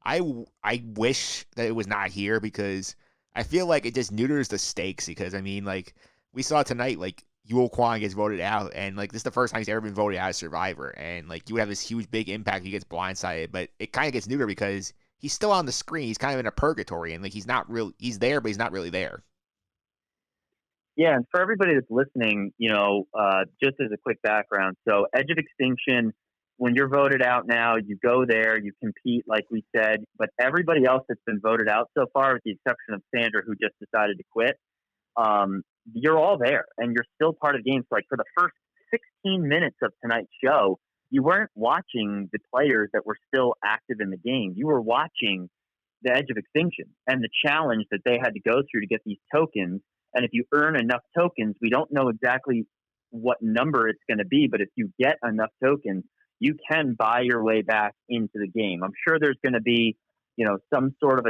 I wish that it was not here because I feel like it just neuters the stakes. Because I mean, like, we saw tonight, like, Yul Kwang gets voted out, and like, this is the first time he's ever been voted out as Survivor, and like, you would have this huge big impact if he gets blindsided, but it kind of gets neutered because he's still on the screen. He's kind of in a purgatory, and like, he's there, but he's not really there. Yeah, and for everybody that's listening, just as a quick background, so Edge of Extinction, when you're voted out now, you go there, you compete, like we said, but everybody else that's been voted out so far, with the exception of Sandra, who just decided to quit, you're all there, and you're still part of the game. So, like, for the first 16 minutes of tonight's show, you weren't watching the players that were still active in the game. You were watching the Edge of Extinction and the challenge that they had to go through to get these tokens. And if you earn enough tokens, we don't know exactly what number it's going to be, but if you get enough tokens, you can buy your way back into the game. I'm sure there's going to be, some sort of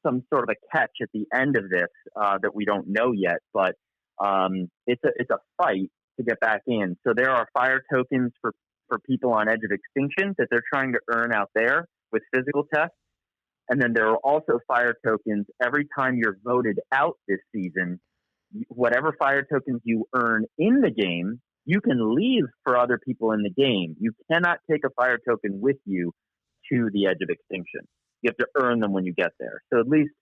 some sort of a catch at the end of this that we don't know yet. But it's a fight to get back in. So there are fire tokens for people on Edge of Extinction that they're trying to earn out there with physical tests. And then there are also fire tokens every time you're voted out this season. Whatever fire tokens you earn in the game, you can leave for other people in the game. You cannot take a fire token with you to the Edge of Extinction. You have to earn them when you get there. So at least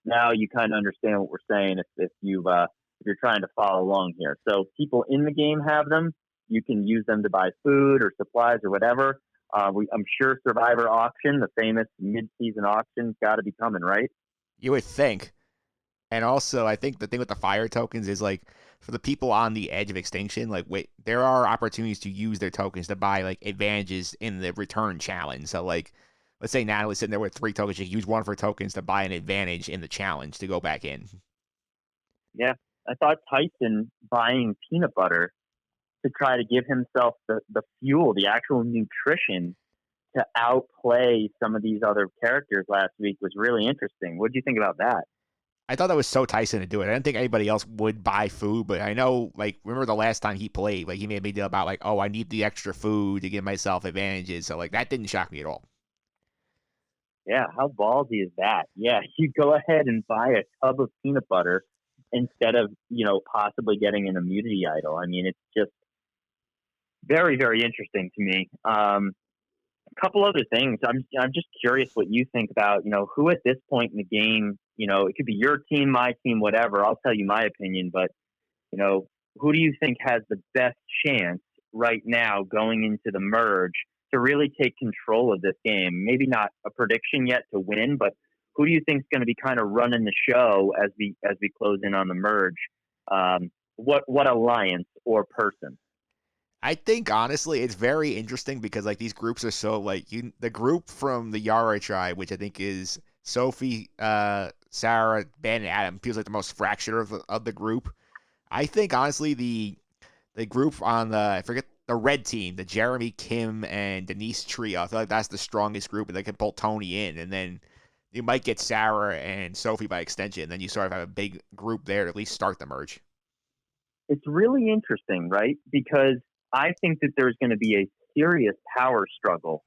now you kind of understand what we're saying if you're trying to follow along here. So people in the game have them. You can use them to buy food or supplies or whatever. I'm sure Survivor Auction, the famous mid-season auction, got to be coming, right? You would think. And also, I think the thing with the fire tokens is, like, for the people on the Edge of Extinction, like, there are opportunities to use their tokens to buy, like, advantages in the return challenge. So, like, let's say Natalie's sitting there with 3 tokens. You can use one of her tokens to buy an advantage in the challenge to go back in. Yeah. I thought Tyson buying peanut butter to try to give himself the fuel, the actual nutrition to outplay some of these other characters last week was really interesting. What did you think about that? I thought that was so Tyson to do it. I didn't think anybody else would buy food, but I know, like, remember the last time he played, like, he made a big deal about, like, oh, I need the extra food to give myself advantages. So, like, that didn't shock me at all. Yeah, how ballsy is that? Yeah, you go ahead and buy a tub of peanut butter instead of, possibly getting an immunity idol. I mean, it's just very, very interesting to me. A couple other things. I'm just curious what you think about, who at this point in the game, it could be your team, my team, whatever. I'll tell you my opinion, but, who do you think has the best chance right now going into the merge to really take control of this game? Maybe not a prediction yet to win, but who do you think is going to be kind of running the show as we close in on the merge? What alliance or person? I think, honestly, it's very interesting because, like, these groups are so, like, the group from the Yara tribe, which I think is Sophie, Sarah, Ben, and Adam, feels like the most fractured of the group. I think, honestly, the group on the red team, the Jeremy, Kim, and Denise trio, I feel like that's the strongest group, and they can pull Tony in, and then you might get Sarah and Sophie by extension, and then you sort of have a big group there to at least start the merge. It's really interesting, right? Because I think that there's going to be a serious power struggle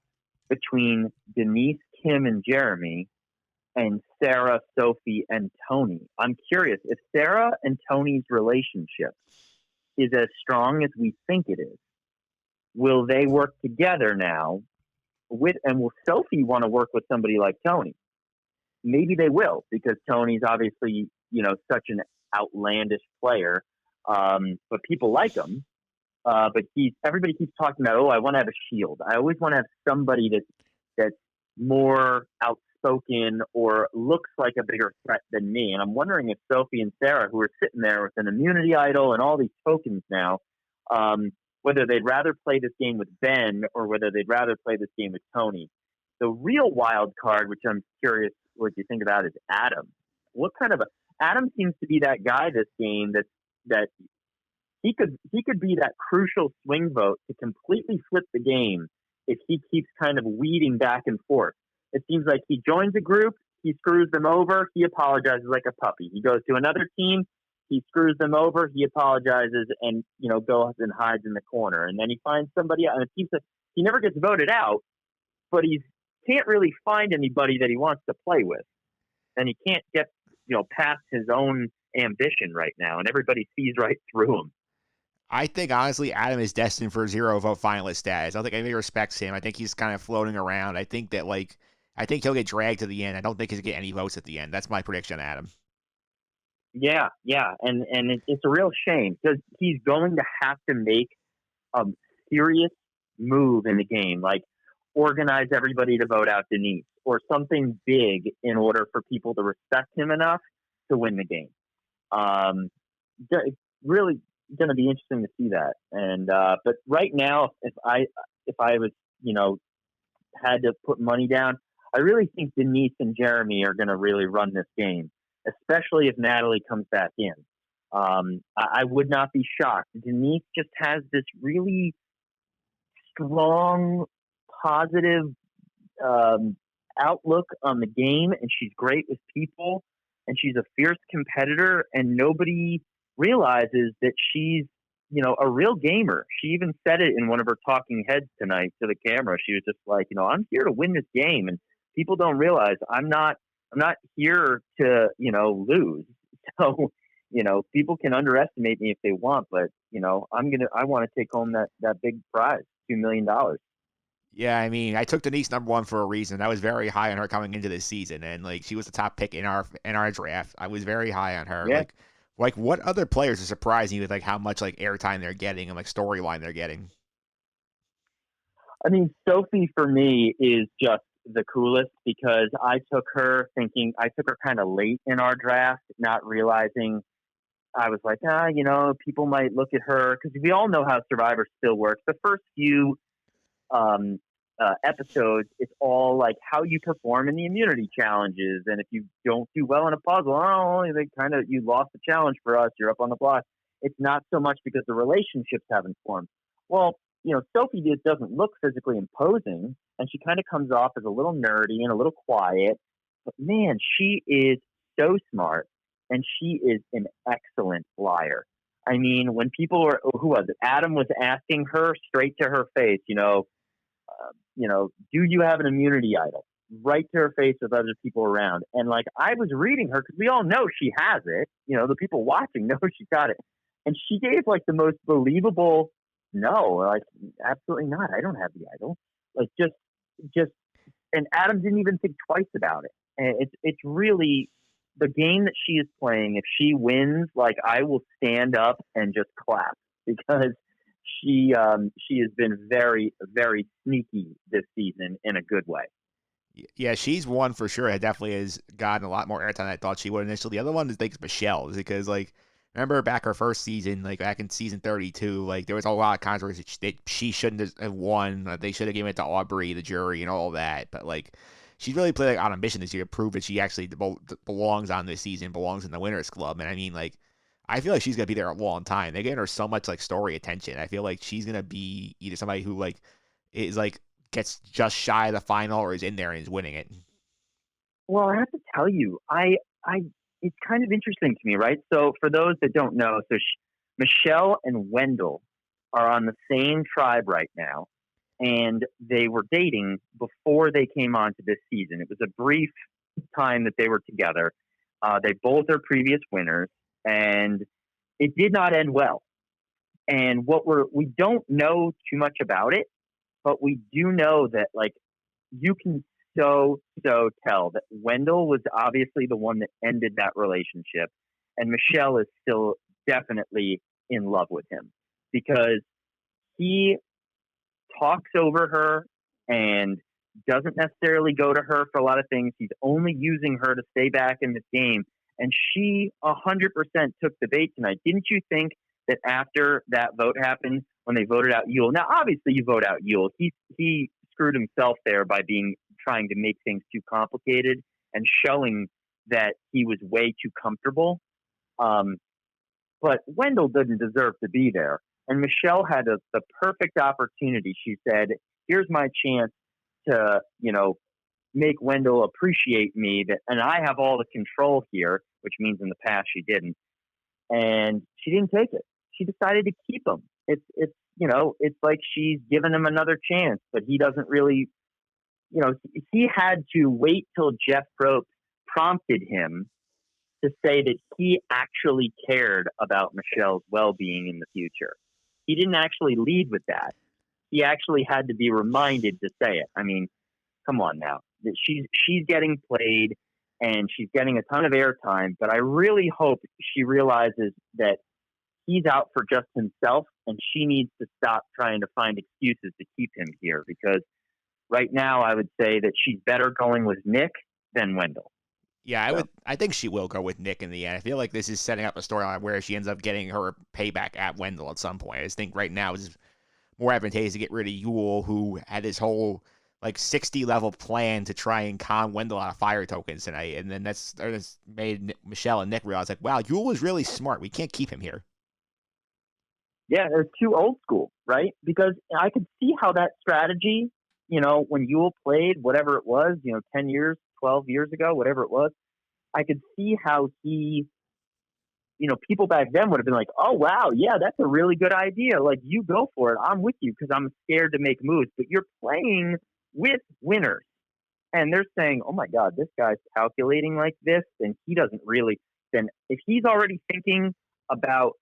between Denise, Kim, and Jeremy and Sarah, Sophie, and Tony. I'm curious, if Sarah and Tony's relationship is as strong as we think it is, will they work together now? And will Sophie want to work with somebody like Tony? Maybe they will, because Tony's obviously, such an outlandish player, but people like him. But everybody keeps talking about, I want to have a shield. I always want to have somebody that's more outspoken or looks like a bigger threat than me. And I'm wondering if Sophie and Sarah, who are sitting there with an immunity idol and all these tokens now, whether they'd rather play this game with Ben or whether they'd rather play this game with Tony. The real wild card, which I'm curious what you think about, is Adam. Adam seems to be that guy this game that he could be that crucial swing vote to completely flip the game if he keeps kind of weeding back and forth. It seems like he joins a group, he screws them over, he apologizes like a puppy. He goes to another team, he screws them over, he apologizes, and goes and hides in the corner. And then he finds somebody else, and it seems that he never gets voted out, but he can't really find anybody that he wants to play with, and he can't get past his own ambition right now, and everybody sees right through him. I think, honestly, Adam is destined for 0 vote finalist status. I don't think anybody respects him. I think he's kind of floating around. I think he'll get dragged to the end. I don't think he's going to get any votes at the end. That's my prediction, Adam. Yeah. And it's a real shame because he's going to have to make a serious move in the game, like organize everybody to vote out Denise or something big in order for people to respect him enough to win the game. Really going to be interesting to see that. And but right now, if I was had to put money down, I really think Denise and Jeremy are going to really run this game, especially if Natalie comes back in. I would not be shocked. Denise just has this really strong, positive outlook on the game, and she's great with people, and she's a fierce competitor, and nobody realizes that she's a real gamer. She even said it in one of her talking heads tonight to the camera. She was just like, I'm here to win this game, and people don't realize I'm not here to lose. So people can underestimate me if they want, but I want to take home that big prize, $2 million. Yeah, I mean, I took Denise number 1 for a reason. I was very high on her coming into this season, and she was the top pick in our draft. I was very high on her. Yeah. Like what other players are surprising you with how much airtime they're getting and storyline they're getting? I mean, Sophie for me is just the coolest because I took her kind of late in our draft, not realizing. I was like, people might look at her because we all know how Survivor still works. The first few episodes, it's all like how you perform in the immunity challenges, and if you don't do well in a puzzle, you lost the challenge for us. You're up on the block. It's not so much because the relationships haven't formed. Well, Sophie just doesn't look physically imposing, and she kind of comes off as a little nerdy and a little quiet. But man, she is so smart, and she is an excellent liar. I mean, when people were, who was it? Adam was asking her straight to her face, do you have an immunity idol? Right to her face with other people around. And I was reading her because we all know she has it. The people watching know she's got it. And she gave the most believable, no, absolutely not. I don't have the idol. And Adam didn't even think twice about it. And it's really the game that she is playing. If she wins, I will stand up and just clap because she has been very, very sneaky this season in a good way. Yeah, she's one for sure. It definitely has gotten a lot more airtime than I thought she would initially. The other one is Michelle, because remember back her first season, back in season 32, there was a lot of controversy that she shouldn't have won. They should have given it to Aubrey, the jury, and all that. But she's really played on a mission this year to prove that she actually belongs on this season, belongs in the Winners Club. And I mean, I feel like she's gonna be there a long time. They're giving her so much story attention. I feel like she's gonna be either somebody who is gets just shy of the final or is in there and is winning it. Well, I have to tell you, it's kind of interesting to me, right? So for those that don't know, Michelle and Wendell are on the same tribe right now, and they were dating before they came on to this season. It was a brief time that they were together. They both are previous winners, and it did not end well. And we don't know too much about it, but we do know that you can so tell that Wendell was obviously the one that ended that relationship, and Michelle is still definitely in love with him because he talks over her and doesn't necessarily go to her for a lot of things. He's only using her to stay back in this game, and she 100% took the bait tonight. Didn't you think that after that vote happened, when they voted out Yule? Now, obviously, you vote out Yule. He screwed himself there by being trying to make things too complicated and showing that he was way too comfortable. But Wendell didn't deserve to be there. And Michelle had the perfect opportunity. She said, here's my chance to, make Wendell appreciate me, and I have all the control here, which means in the past she didn't. And she didn't take it. She decided to keep him. It's like she's given him another chance, but he doesn't really, he had to wait till Jeff Probst prompted him to say that he actually cared about Michelle's well-being in the future. He didn't actually lead with that. He actually had to be reminded to say it. I mean, come on now. She's getting played and she's getting a ton of airtime, but I really hope she realizes that he's out for just himself and she needs to stop trying to find excuses to keep him here, because right now I would say that she's better going with Nick than Wendell. Yeah, I think she will go with Nick in the end. I feel like this is setting up a storyline where she ends up getting her payback at Wendell at some point. I just think right now it's more advantageous to get rid of Yule, who had his whole 60 level plan to try and con Wendell out of fire tokens tonight, and then that's made Michelle and Nick realize wow, Yule was really smart. We can't keep him here. Yeah, they're too old school, right? Because I could see how that strategy, when Yule played, whatever it was, 10 years, 12 years ago, whatever it was, I could see how he, people back then would have been like, oh, wow, yeah, that's a really good idea. You go for it. I'm with you because I'm scared to make moves. But you're playing with winners. And they're saying, oh, my God, this guy's calculating like this, and he doesn't really. Then if he's already thinking about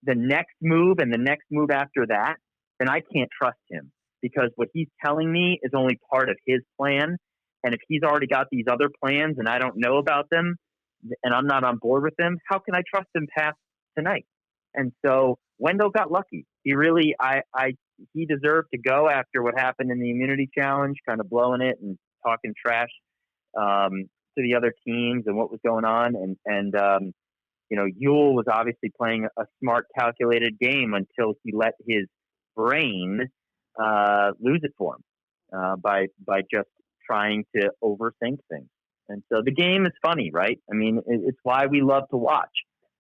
the next move and the next move after that, then I can't trust him, because what he's telling me is only part of his plan. And if he's already got these other plans and I don't know about them and I'm not on board with them, how can I trust him past tonight? And so Wendell got lucky. He really, he deserved to go after what happened in the immunity challenge, kind of blowing it and talking trash to the other teams and what was going on. And Yule was obviously playing a smart, calculated game until he let his brain lose it for him by just trying to overthink things. And so the game is funny, right? I mean, it's why we love to watch,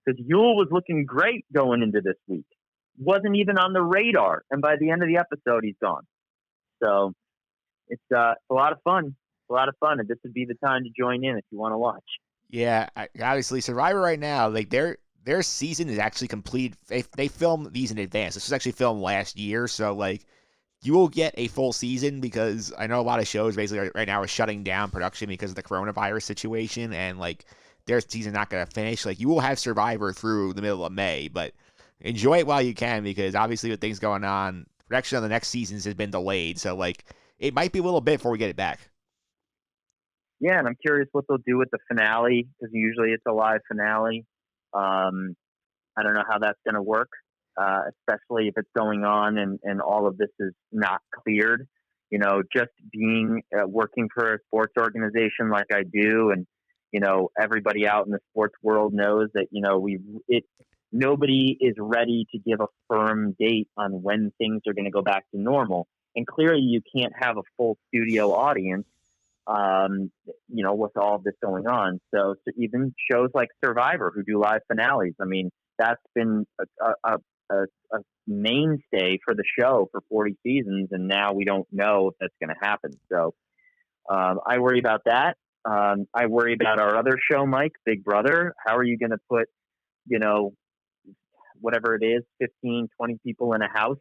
because Yule was looking great going into this week. Wasn't even on the radar. And by the end of the episode, he's gone. So it's a lot of fun. It's a lot of fun. And this would be the time to join in if you want to watch. Yeah, obviously Survivor right now, their season is actually complete. They film these in advance. This was actually filmed last year, so you will get a full season, because I know a lot of shows basically right now are shutting down production because of the coronavirus situation, and their season not going to finish. You will have Survivor through the middle of May, but enjoy it while you can, because obviously with things going on, production on the next seasons has been delayed. So it might be a little bit before we get it back. Yeah, and I'm curious what they'll do with the finale, because usually it's a live finale. I don't know how that's going to work, especially if it's going on and all of this is not cleared. Just being working for a sports organization like I do, and everybody out in the sports world knows that nobody is ready to give a firm date on when things are going to go back to normal. And clearly, you can't have a full studio audience. With all of this going on. So even shows like Survivor, who do live finales, I mean, that's been a mainstay for the show for 40 seasons, and now we don't know if that's going to happen. So I worry about that. I worry about our other show, Mike, Big Brother. How are you going to put, whatever it is, 15, 20 people in a house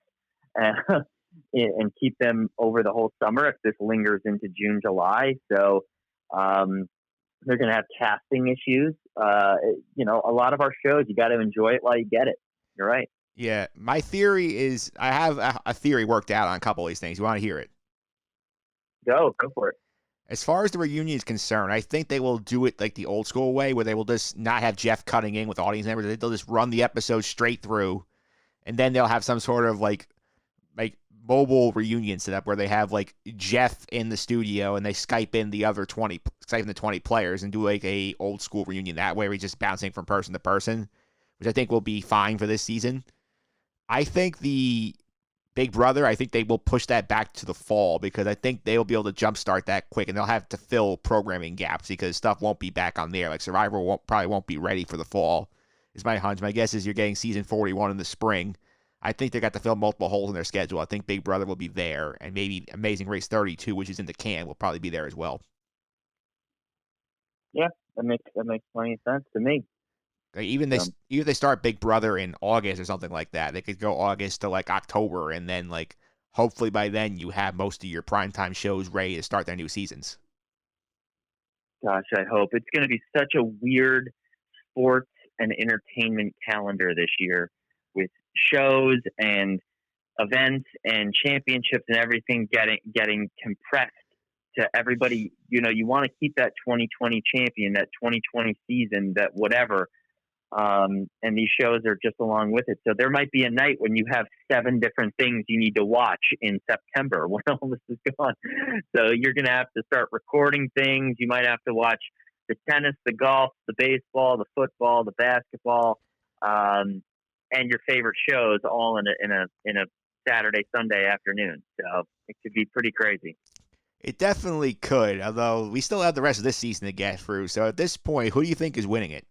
and keep them over the whole summer if this lingers into June, July? So they're going to have casting issues. A lot of our shows, you got to enjoy it while you get it. You're right. Yeah, my theory is, I have a theory worked out on a couple of these things. You want to hear it? Go for it. As far as the reunion is concerned, I think they will do it like the old school way, where they will just not have Jeff cutting in with audience members. They'll just run the episode straight through, and then they'll have some sort of mobile reunion set up where they have Jeff in the studio and they Skype in the 20 players and do a old school reunion that way, where he's just bouncing from person to person, which I think will be fine for this season. I think the Big Brother, I think they will push that back to the fall because I think they'll be able to jumpstart that quick, and they'll have to fill programming gaps because stuff won't be back on there. Like Survivor probably won't be ready for the fall, is my hunch. My guess is you're getting season 41 in the spring. I think they got to fill multiple holes in their schedule. I think Big Brother will be there, and maybe Amazing Race 32, which is in the can, will probably be there as well. Yeah, that makes plenty of sense to me. Like even if they start Big Brother in August or something like that, they could go August to like October, and then like hopefully by then you have most of your primetime shows ready to start their new seasons. Gosh, I hope. It's going to be such a weird sports and entertainment calendar this year with shows and events and championships and everything getting compressed to everybody. You know, you want to keep that 2020 champion, that 2020 season, that whatever. And these shows are just along with it. So there might be a night when you have 7 different things you need to watch in September when all this is gone. So you're going to have to start recording things. You might have to watch the tennis, the golf, the baseball, the football, the basketball, and your favorite shows all in a Saturday, Sunday afternoon. So it could be pretty crazy. It definitely could, although we still have the rest of this season to get through. So at this point, who do you think is winning it?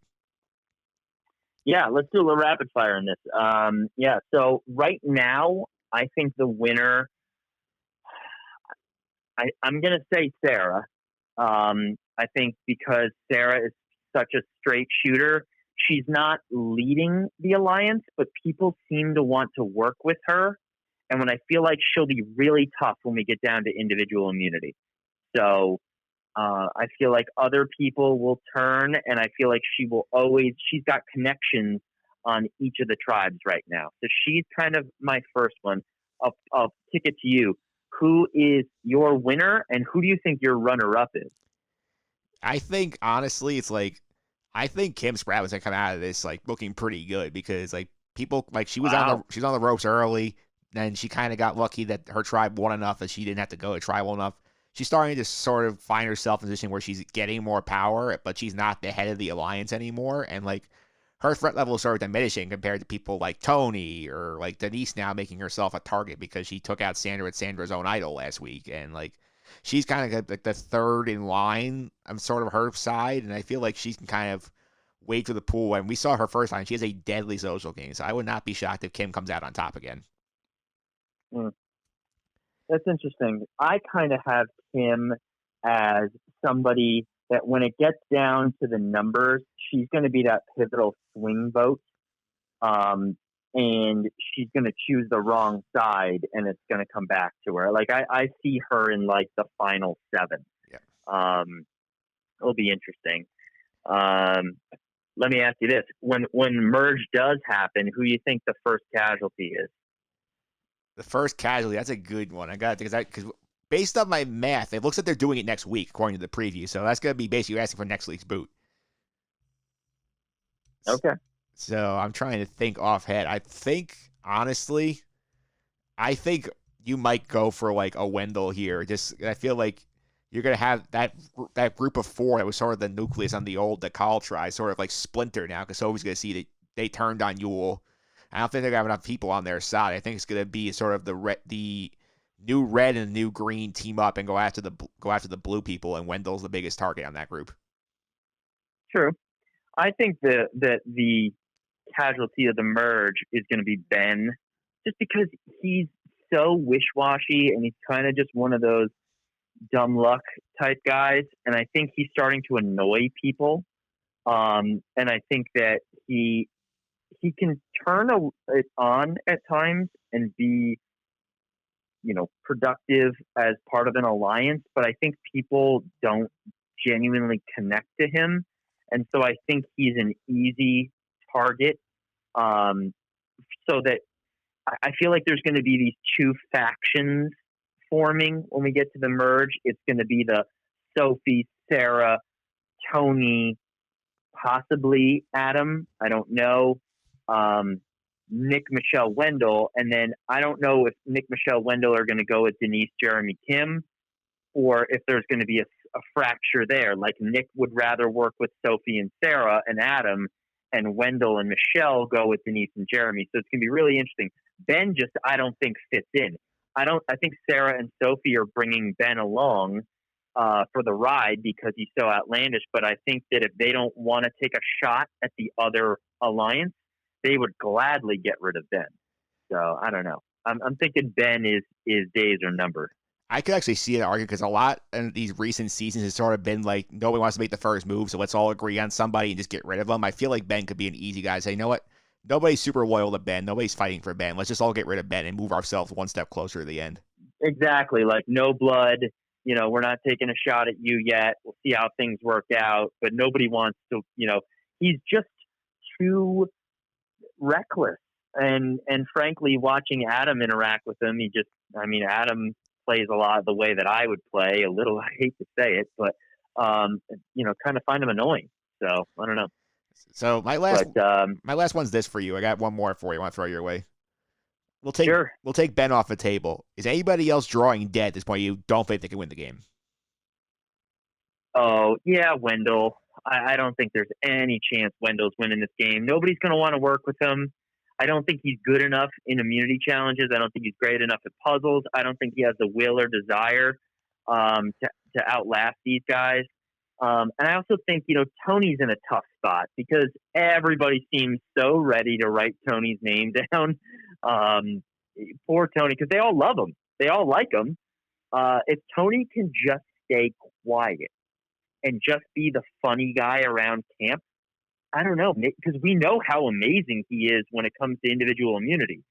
Yeah, let's do a little rapid fire on this. So right now, I think the winner, I'm going to say Sarah. I think because Sarah is such a straight shooter, she's not leading the alliance, but people seem to want to work with her. And when I feel like she'll be really tough when we get down to individual immunity. So I feel like other people will turn, and I feel like she's got connections on each of the tribes right now. So she's kind of my first one. I'll kick it to you. Who is your winner, and who do you think your runner-up is? I think, honestly, it's like, I think Kim Spratt was going to come out of this like looking pretty good because like people, like she was on the ropes early, then she kind of got lucky that her tribe won enough that she didn't have to go to tribal enough. She's starting to sort of find herself in a position where she's getting more power, but she's not the head of the alliance anymore. And like her threat level is sort of diminishing compared to people like Tony or like Denise now making herself a target because she took out Sandra at Sandra's own idol last week. And like she's kind of like the third in line on sort of her side. And I feel like she can kind of wade through the pool. And we saw her first time. She has a deadly social game. So I would not be shocked if Kim comes out on top again. That's interesting. I kind of have Kim as somebody that when it gets down to the numbers, she's going to be that pivotal swing vote. And she's going to choose the wrong side and it's going to come back to her. Like I see her in like the final 7. Yeah. It'll be interesting. Let me ask you this. When merge does happen, who do you think the first casualty is? The first casualty, that's a good one. I got it because based on my math, it looks like they're doing it next week, according to the preview. So that's going to be basically asking for next week's boot. Okay. So I'm trying to think offhand. I think, honestly, you might go for like a Wendell here. I feel like you're going to have that group of 4 that was sort of the nucleus on the Call try, sort of like splinter now because Sophie's going to see that they turned on Yule. I don't think they're going to have enough people on their side. I think it's going to be sort of the new red and new green team up and go after the blue people, and Wendell's the biggest target on that group. True. I think that the casualty of the merge is going to be Ben, just because he's so wish-washy and he's kind of just one of those dumb luck type guys, and I think he's starting to annoy people. And I think that he can turn it on at times and be, productive as part of an alliance, but I think people don't genuinely connect to him. And so I think he's an easy target. So that I feel like there's going to be these 2 factions forming when we get to the merge. It's going to be the Sophie, Sarah, Tony, possibly Adam. I don't know. Nick, Michelle, Wendell, and then I don't know if Nick, Michelle, Wendell are going to go with Denise, Jeremy, Kim, or if there's going to be a fracture there. Like Nick would rather work with Sophie and Sarah and Adam, and Wendell and Michelle go with Denise and Jeremy. So it's going to be really interesting. Ben just, I don't think, fits in. I think Sarah and Sophie are bringing Ben along for the ride because he's so outlandish. But I think that if they don't want to take a shot at the other alliance, they would gladly get rid of Ben. So I don't know. I'm thinking Ben is days are numbered. I could actually see an argument because a lot in these recent seasons has sort of been like nobody wants to make the first move, so let's all agree on somebody and just get rid of them. I feel like Ben could be an easy guy to say, you know what? Nobody's super loyal to Ben. Nobody's fighting for Ben. Let's just all get rid of Ben and move ourselves one step closer to the end. Exactly. Like no blood. We're not taking a shot at you yet. We'll see how things work out. But nobody wants to, he's just too reckless. And frankly, watching Adam interact with him, Adam plays a lot of the way that I would play. A little, I hate to say it, but kind of find him annoying. So I don't know. So my last one's this for you. I got one more for you. I want to throw your way. We'll take Ben off the table. Is anybody else drawing dead at this point? You don't think they can win the game? Oh yeah, Wendell. I don't think there's any chance Wendell's winning this game. Nobody's going to want to work with him. I don't think he's good enough in immunity challenges. I don't think he's great enough at puzzles. I don't think he has the will or desire to outlast these guys. And I also think, Tony's in a tough spot because everybody seems so ready to write Tony's name down. Poor Tony, because they all love him. They all like him. If Tony can just stay quiet and just be the funny guy around camp, I don't know, because we know how amazing he is when it comes to individual immunity.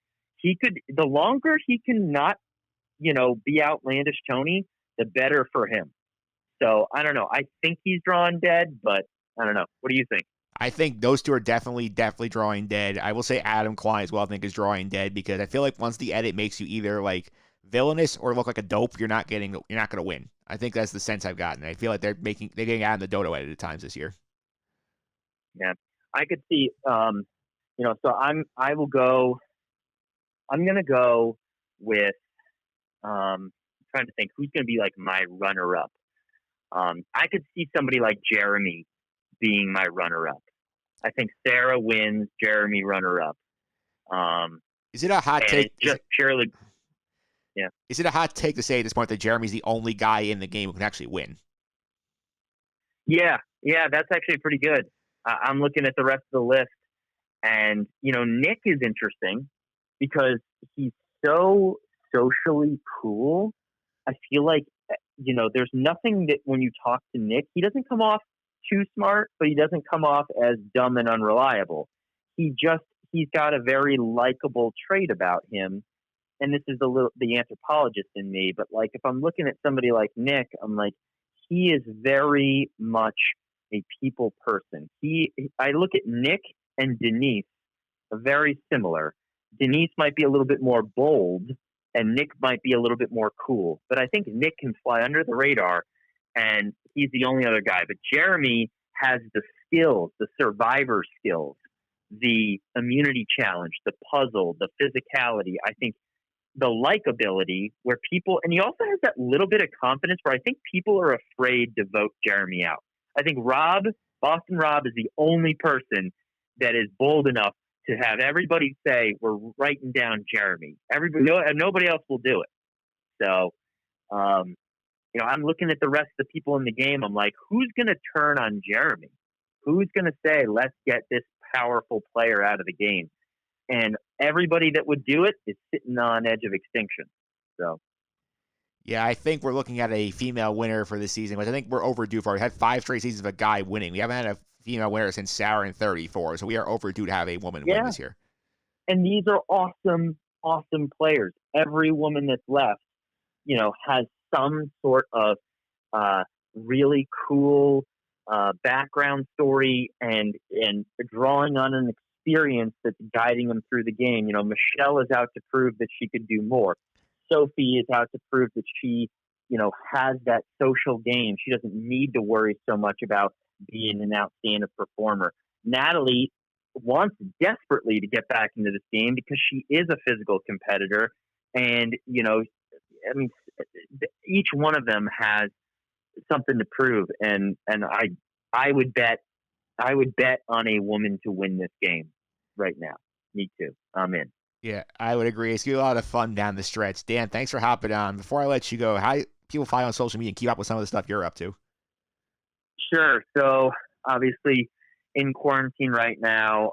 The longer he can not, be outlandish Tony, the better for him. So I don't know. I think he's drawn dead, but I don't know. What do you think? I think those two are definitely drawing dead. I will say Adam Klein as well, I think, is drawing dead because I feel like once the edit makes you either like villainous or look like a dope, you're not going to win. I think that's the sense I've gotten. I feel like they're getting Adam the Dodo edit at times this year. Yeah, I could see. So I'm going to go with. I'm trying to think who's going to be like my runner-up. I could see somebody like Jeremy being my runner-up. I think Sarah wins, Jeremy runner-up. Is it a hot take? Just purely. Yeah. Is it a hot take to say at this point that Jeremy's the only guy in the game who can actually win? Yeah, that's actually pretty good. I'm looking at the rest of the list, and Nick is interesting because he's so socially cool. I feel like there's nothing that when you talk to Nick, he doesn't come off too smart, but he doesn't come off as dumb and unreliable. He's got a very likable trait about him, and this is the anthropologist in me. But like if I'm looking at somebody like Nick, I'm like he is very much a people person. I look at Nick and Denise, very similar. Denise might be a little bit more bold, and Nick might be a little bit more cool. But I think Nick can fly under the radar, and he's the only other guy. But Jeremy has the skills, the survivor skills, the immunity challenge, the puzzle, the physicality. I think the likability where people, and he also has that little bit of confidence where I think people are afraid to vote Jeremy out. I think Boston Rob is the only person that is bold enough to have everybody say, we're writing down Jeremy. Nobody else will do it. So, I'm looking at the rest of the people in the game. I'm like, who's going to turn on Jeremy? Who's going to say, let's get this powerful player out of the game? And everybody that would do it is sitting on edge of extinction. So, yeah, I think we're looking at a female winner for this season, which I think we're overdue for. We had 5 straight seasons of a guy winning. We haven't had a female winner since Sarah in 34, so we are overdue to have a woman win this year. And these are awesome, awesome players. Every woman that's left, has some sort of really cool background story and drawing on an experience that's guiding them through the game. Michelle is out to prove that she could do more. Sophie is out to prove that she, has that social game. She doesn't need to worry so much about being an outstanding performer. Natalie wants desperately to get back into this game because she is a physical competitor. And, each one of them has something to prove. And I would bet on a woman to win this game right now. Me too. I'm in. Yeah, I would agree. It's going to be a lot of fun down the stretch. Dan, thanks for hopping on. Before I let you go, how people follow on social media and keep up with some of the stuff you're up to? Sure. So obviously in quarantine right now,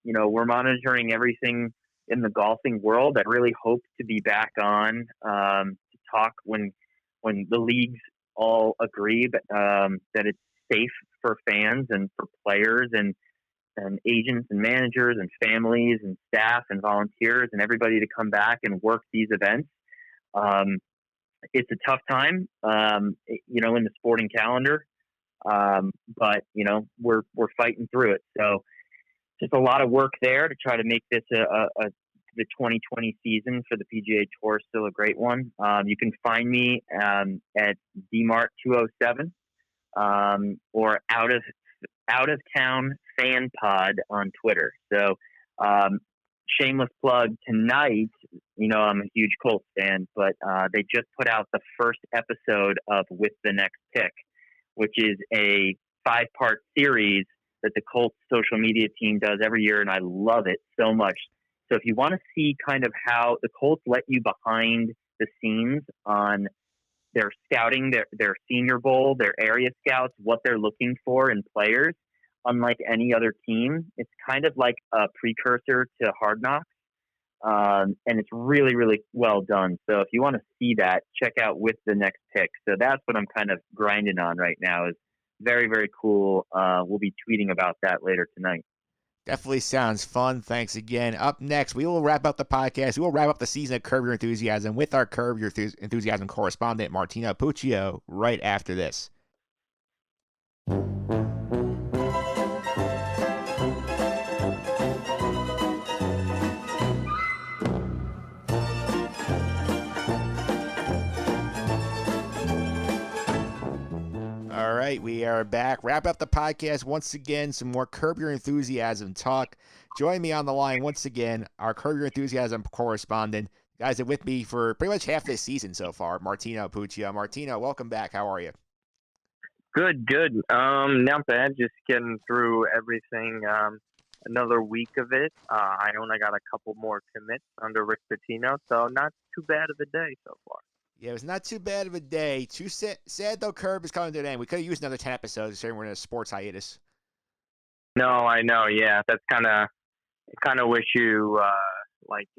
we're monitoring everything in the golfing world. I really hope to be back on to talk when the leagues all agree that it's safe for fans and for players and agents and managers and families and staff and volunteers and everybody to come back and work these events. It's a tough time, in the sporting calendar. But we're fighting through it. So just a lot of work there to try to make this the 2020 season for the PGA Tour still a great one. You can find me at DMart207 or out of town fan pod on Twitter. So shameless plug tonight. I'm a huge Colts fan, but they just put out the first episode of With the Next Pick, which is a 5-part series that the Colts social media team does every year, and I love it so much. So if you want to see kind of how the Colts let you behind the scenes on their scouting, their Senior Bowl, their area scouts, what they're looking for in players, unlike any other team, it's kind of like a precursor to Hard Knocks. And it's really, really well done. So if you want to see that, check out With the Next Pick. So that's what I'm kind of grinding on right now. Is very, very cool. We'll be tweeting about that later tonight. Definitely sounds fun. Thanks again. Up next, we will wrap up the podcast. We will wrap up the season of Curb Your Enthusiasm with our Curb Your Enthusiasm correspondent, Martino Puccio, right after this. All right, we are back. Wrap up the podcast once again. Some more Curb Your Enthusiasm talk. Join me on the line once again, our Curb Your Enthusiasm correspondent. Guys are with me for pretty much half this season so far, Martino Puccio. Martino, welcome back. How are you? Good. Not bad. Just getting through everything. Another week of it. I only got a couple more commits under Rick Pitino, so not too bad of a day so far. Yeah, it was not too bad of a day. Too sad though. Curb is coming to an end. We could have used another 10 episodes considering we're in a sports hiatus. No, I know. Yeah, that's kind of wish you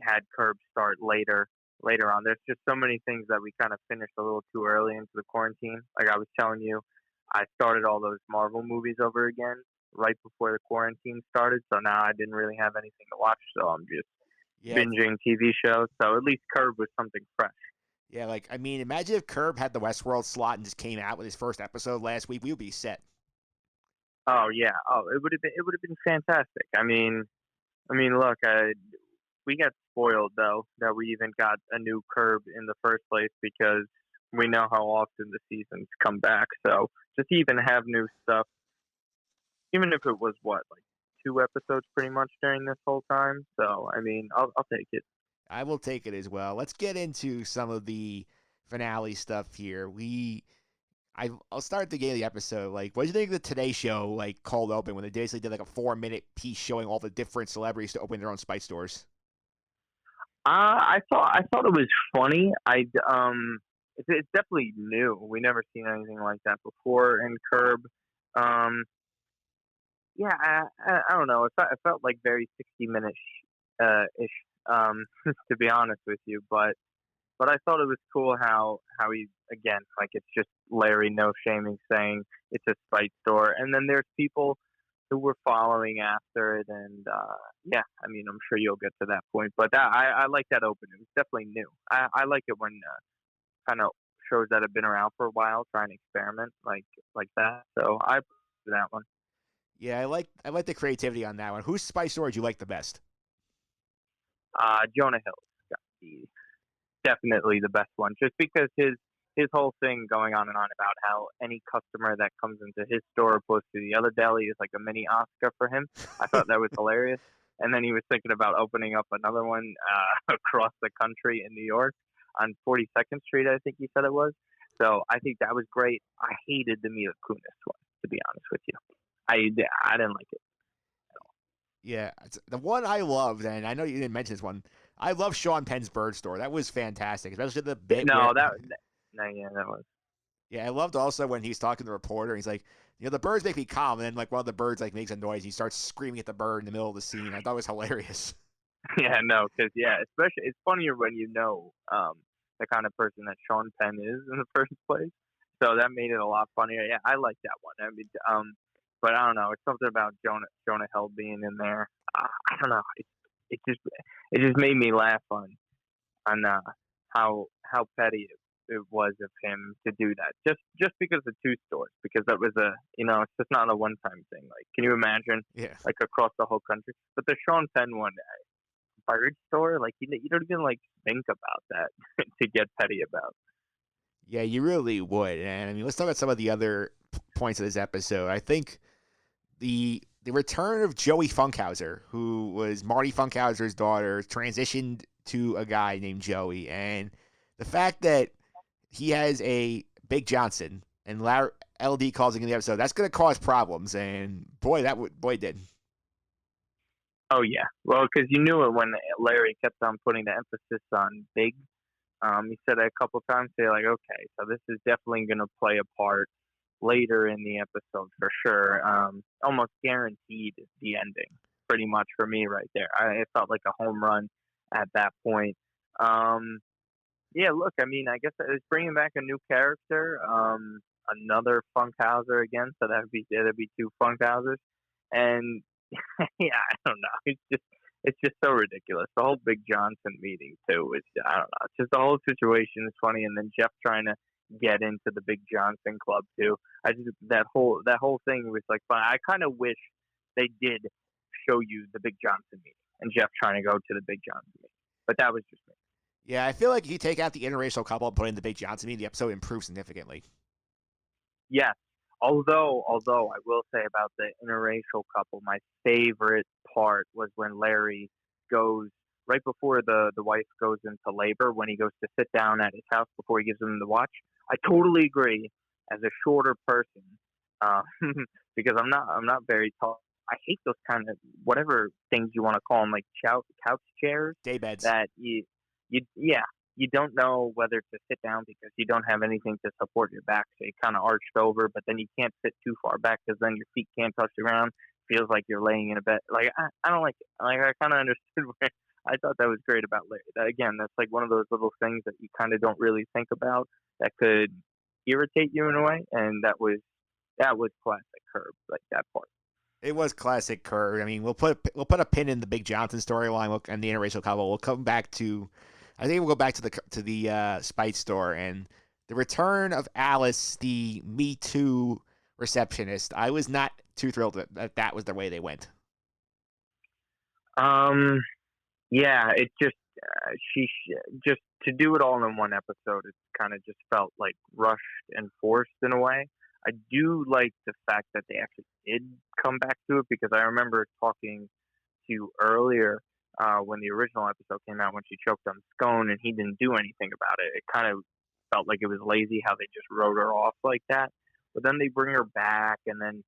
had Curb start later on. There's just so many things that we kind of finished a little too early into the quarantine. Like I was telling you, I started all those Marvel movies over again right before the quarantine started. So now I didn't really have anything to watch. So I'm just binging TV shows. So at least Curb was something fresh. Yeah, imagine if Curb had the Westworld slot and just came out with his first episode last week. We would be set. Oh yeah. Oh, it would have been fantastic. I mean, look, we got spoiled though that we even got a new Curb in the first place because we know how often the seasons come back. So just even have new stuff, even if it was 2 episodes pretty much during this whole time. So I mean, I'll take it. I will take it as well. Let's get into some of the finale stuff here. I'll start at the beginning of the episode. What did you think of the Today Show, cold open, when they basically did a 4-minute piece showing all the different celebrities to open their own spice stores? I thought it was funny. It's definitely new. We never seen anything like that before in Curb. Yeah, I don't know. It felt like very 60-minute ish. To be honest with you, but I thought it was cool how he, again, it's just Larry no shaming saying it's a spite store, and then there's people who were following after it, and I mean, I'm sure you'll get to that point, but I like that opening. It's definitely new. I like it when kind of shows that have been around for a while try and experiment like that. So I appreciate that one. Yeah, I like the creativity on that one. Whose spice store did you like the best? Jonah Hill's got to be definitely the best one, just because his whole thing going on and on about how any customer that comes into his store opposed to the other deli is like a mini Oscar for him. I thought that was hilarious. And then he was thinking about opening up another one across the country in New York on 42nd Street, I think he said it was. So I think that was great. I hated the Mila Kunis one, to be honest with you. I didn't like it. Yeah, the one I loved, and I know you didn't mention this one. I love Sean Penn's bird store. That was fantastic, especially the bit No, where. no, yeah, that was. Yeah, I loved also when he's talking to the reporter. He's like, the birds make me calm, and then like one of the birds like makes a noise. He starts screaming at the bird in the middle of the scene. I thought it was hilarious. Yeah, no, because especially it's funnier when you know the kind of person that Sean Penn is in the first place. So that made it a lot funnier. Yeah, I like that one. I mean, but I don't know. It's something about Jonah Hill being in there. I don't know. It just made me laugh on how petty it was of him to do that. Just because of two stores, because that was it's just not a one time thing. Like, can you imagine? Yeah. Like across the whole country. But the Sean Penn one, bird store, like you don't even like think about that to get petty about. Yeah, you really would. And I mean, let's talk about some of the other points of this episode. I think the return of Joey Funkhauser, who was Marty Funkhauser's daughter, transitioned to a guy named Joey, and the fact that he has a Big Johnson and LD calls in the episode, that's going to cause problems. And boy, it did. Oh yeah, well, because you knew it when Larry kept on putting the emphasis on big. He said it a couple times. They're like, okay, so this is definitely going to play a part later in the episode for sure. Almost guaranteed the ending, pretty much for me right there. It felt like a home run at that point. Yeah, look, I mean, I guess it's bringing back a new character, another Funkhauser again. So that'd be two Funkhausers, and yeah, I don't know. It's just so ridiculous. The whole Big Johnson meeting too is, I don't know. It's just the whole situation is funny, and then Jeff trying to get into the Big Johnson club too. That whole thing was like fun. I kind of wish they did show you the Big Johnson meeting and Jeff trying to go to the Big Johnson meeting, but that was just me. Yeah, I feel like if you take out the interracial couple and put in the Big Johnson meeting, the episode improves significantly. Yes. Although I will say about the interracial couple, my favorite part was when Larry goes right before the wife goes into labor, when he goes to sit down at his house before he gives him the watch. I totally agree as a shorter person, because I'm not very tall. I hate those kind of whatever things you want to call them, like couch chairs, Day beds. that you don't know whether to sit down because you don't have anything to support your back, so you kind of arched over, but then you can't sit too far back because then your feet can't touch the ground. Feels like you're laying in a bed. Like, I don't like it. Like, I kind of understood where I thought that was great about Larry. That, again, that's like one of those little things that you kind of don't really think about that could irritate you in a way, and that was classic Herb, like that part. It was classic Kurt. I mean, we'll put a pin in the Big Johnson storyline and the interracial couple. We'll come back to, I think we'll go back to the Spite store and the return of Alice, the Me Too receptionist. I was not too thrilled that was the way they went. Yeah, it just she just to do it all in one episode. It kind of just felt like rushed and forced in a way. I do like the fact that they actually did come back to it, because I remember talking to you earlier when the original episode came out, when she choked on Scone and he didn't do anything about it. It kind of felt like it was lazy how they just wrote her off like that. But then they bring her back, and then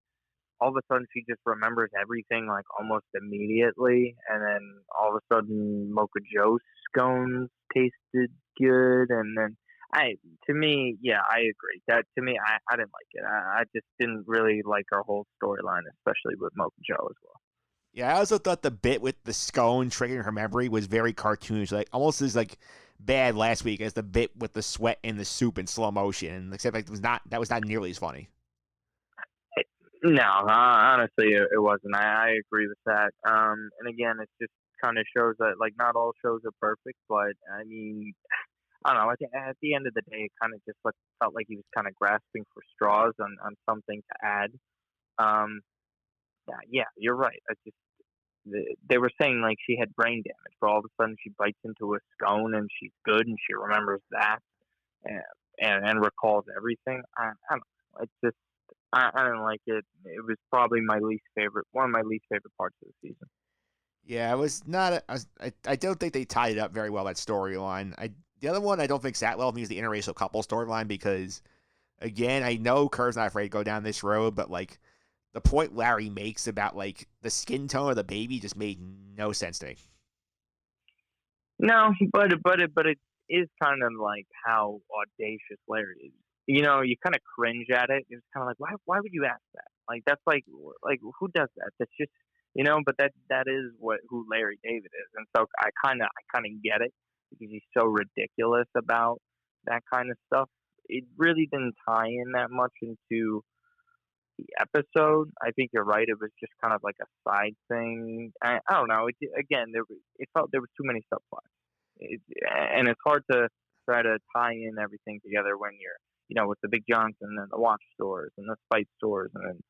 all of a sudden she just remembers everything like almost immediately, and then all of a sudden Mocha Joe's scones tasted good, and then I agree. That to me, I didn't like it. I just didn't really like our whole storyline, especially with Mocha Joe as well. Yeah, I also thought the bit with the scone triggering her memory was very cartoonish, like almost as like bad last week as the bit with the sweat in the soup in slow motion, and except like that was not nearly as funny. No, honestly, it wasn't. I agree with that. And again, it just kind of shows that like not all shows are perfect, but I mean, I don't know. At the end of the day, it kind of just felt like he was kind of grasping for straws on something to add. Yeah, you're right. They were saying like she had brain damage, but all of a sudden she bites into a scone and she's good and she remembers that and recalls everything. I don't know. It's just I didn't like it. It was probably one of my least favorite parts of the season. Yeah, I was not. I don't think they tied it up very well, that storyline. The other one I don't think sat well with me is the interracial couple storyline, because again, I know Kerr's not afraid to go down this road, but like the point Larry makes about like the skin tone of the baby just made no sense to me. No, but it is kind of like how audacious Larry is. You know, you kind of cringe at it. It's kind of like, why would you ask that? Like that's like who does that? That's just, you know. But that is who Larry David is, and so I kind of get it because he's so ridiculous about that kind of stuff. It really didn't tie in that much into the episode. I think you're right. It was just kind of like a side thing. I don't know. It felt there was too many subplots, and it's hard to try to tie in everything together when you're, you know, with the Big Johnson and the watch stores and the spice stores, and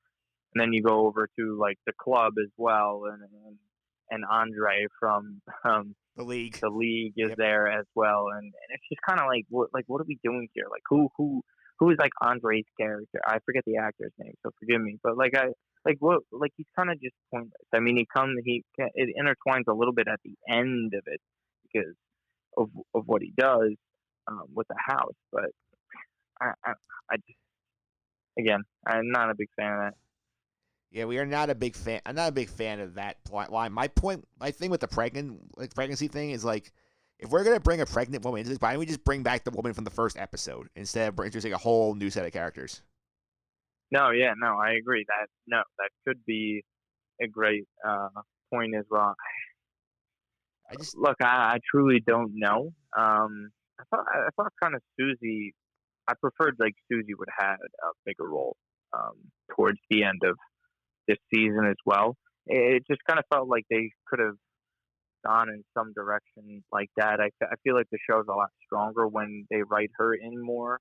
then you go over to like the club as well, and Andre from The league. The league is there as well, and it's just kind of like what are we doing here? Like who is like Andre's character? I forget the actor's name, so forgive me. But he's kind of just pointless. I mean, it intertwines a little bit at the end of it because of what he does with the house. But I just, again, I'm not a big fan of that. Yeah, we are not a big fan. I'm not a big fan of that plot line. My thing with the pregnancy thing is like, if we're gonna bring a pregnant woman into this, why don't we just bring back the woman from the first episode instead of introducing a whole new set of characters? No, I agree. That could be a great point as well. I truly don't know. I thought kind of Susie. I preferred like Susie would have had a bigger role towards the end of this season as well. It just kind of felt like they could have gone in some direction like that. I feel like the show's a lot stronger when they write her in more.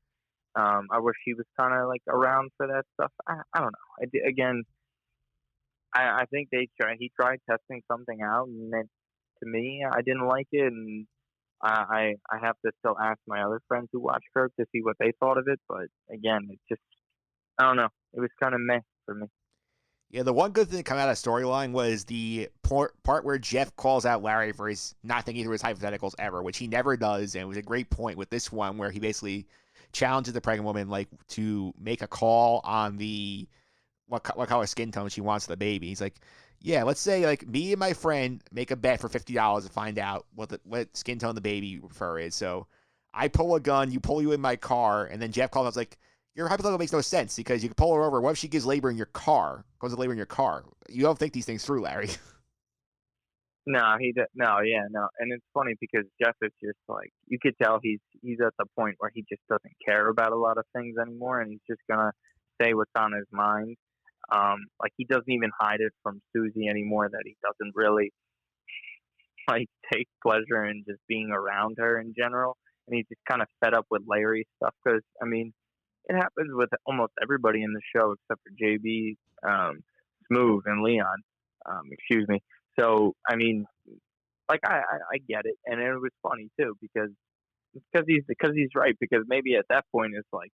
I wish he was kind of like around for that stuff. I don't know. I think he tried testing something out, and to me, I didn't like it, and I have to still ask my other friends who watch Kirk to see what they thought of it. But again, it just, I don't know. It was kind of meh for me. Yeah, the one good thing that came out of storyline was the part where Jeff calls out Larry for his not thinking through his hypotheticals ever, which he never does, and it was a great point with this one where he basically challenges the pregnant woman like to make a call on the what color skin tone she wants the baby. He's like, yeah, let's say like me and my friend make a bet for $50 to find out what skin tone the baby fur is. So I pull a gun, you pull you in my car, and then Jeff calls out like, your hypothetical makes no sense because you can pull her over. What if she gives labor in your car? Goes to labor in your car. You don't think these things through, Larry. No, and it's funny because Jeff is just like, you could tell he's at the point where he just doesn't care about a lot of things anymore, and he's just gonna say what's on his mind. Like he doesn't even hide it from Susie anymore that he doesn't really like take pleasure in just being around her in general, and he's just kind of fed up with Larry's stuff because I mean, it happens with almost everybody in the show except for JB, Smooth, and Leon. Excuse me. So I mean, like I get it, and it was funny too because he's right. Because maybe at that point it's like,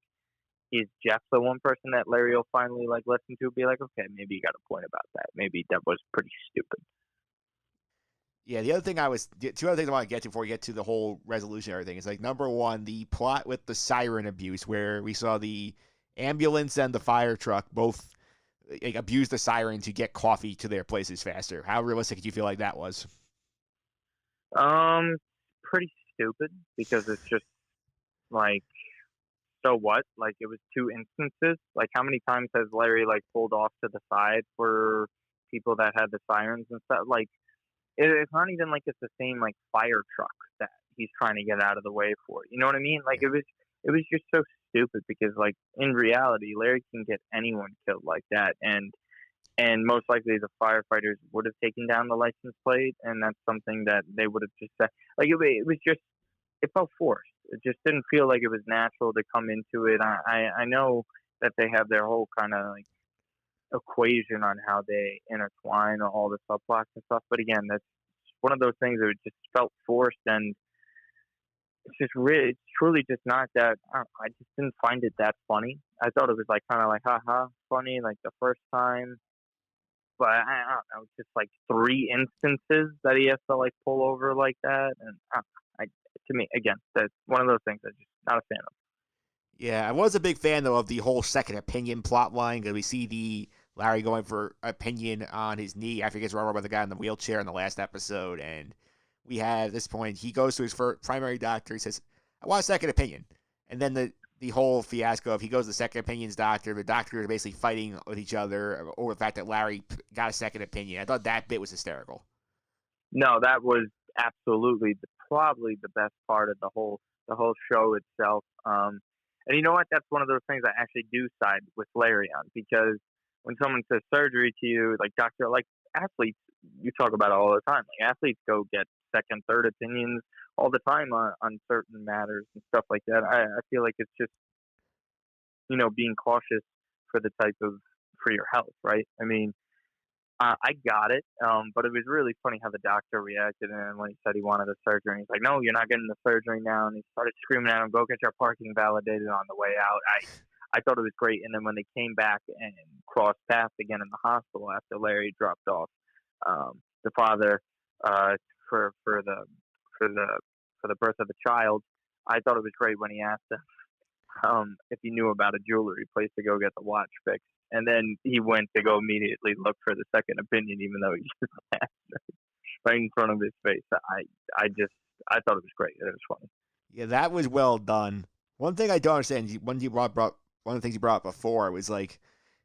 is Jeff the one person that Larry will finally like listen to? Be like, okay, maybe you got a point about that. Maybe that was pretty stupid. Yeah, two other things I want to get to before we get to the whole resolution and everything is like, number one, the plot with the siren abuse, where we saw the ambulance and the fire truck both like, abuse the siren to get coffee to their places faster. How realistic do you feel like that was? Pretty stupid because it's just like, so what? Like it was two instances. Like how many times has Larry like pulled off to the side for people that had the sirens and stuff? Like, it's not even like it's the same like fire truck that he's trying to get out of the way for. You know what I mean? Like it was just so stupid because like in reality, Larry can get anyone killed like that, and most likely the firefighters would have taken down the license plate, and that's something that they would have just said. Like it felt forced. It just didn't feel like it was natural to come into it. I know that they have their whole kind of like equation on how they intertwine all the subplots and stuff, but again, that's one of those things that just felt forced, and it's truly just not that. I just didn't find it that funny. I thought it was like kind of like haha funny like the first time, but I don't know, just like 3 instances that he has to like pull over like that, and to me again, that's one of those things I'm just not a fan of. Yeah, I was a big fan though of the whole second opinion plot line because we see the Larry going for opinion on his knee after he gets run over by the guy in the wheelchair in the last episode. And we have at this point, he goes to his primary doctor. He says, I want a second opinion. And then the whole fiasco of he goes to the second opinion's doctor. The doctors are basically fighting with each other over the fact that Larry got a second opinion. I thought that bit was hysterical. No, that was absolutely probably the best part of the whole show itself. And you know what? That's one of those things I actually do side with Larry on, because when someone says surgery to you, like doctor, like athletes, you talk about it all the time. Like athletes go get second, third opinions all the time on certain matters and stuff like that. I feel like it's just, being cautious for your health, right? I mean, I got it, but it was really funny how the doctor reacted, and when he said he wanted a surgery, he's like, "No, you're not getting the surgery now," and he started screaming at him, "Go get your parking validated on the way out." I thought it was great, and then when they came back and crossed paths again in the hospital after Larry dropped off, the father for the birth of the child, I thought it was great when he asked him if he knew about a jewelry place to go get the watch fixed. And then he went to go immediately look for the second opinion, even though he just asked it right in front of his face. I thought it was great. It was funny. Yeah, that was well done. One thing I don't understand, one of the things you brought up before was like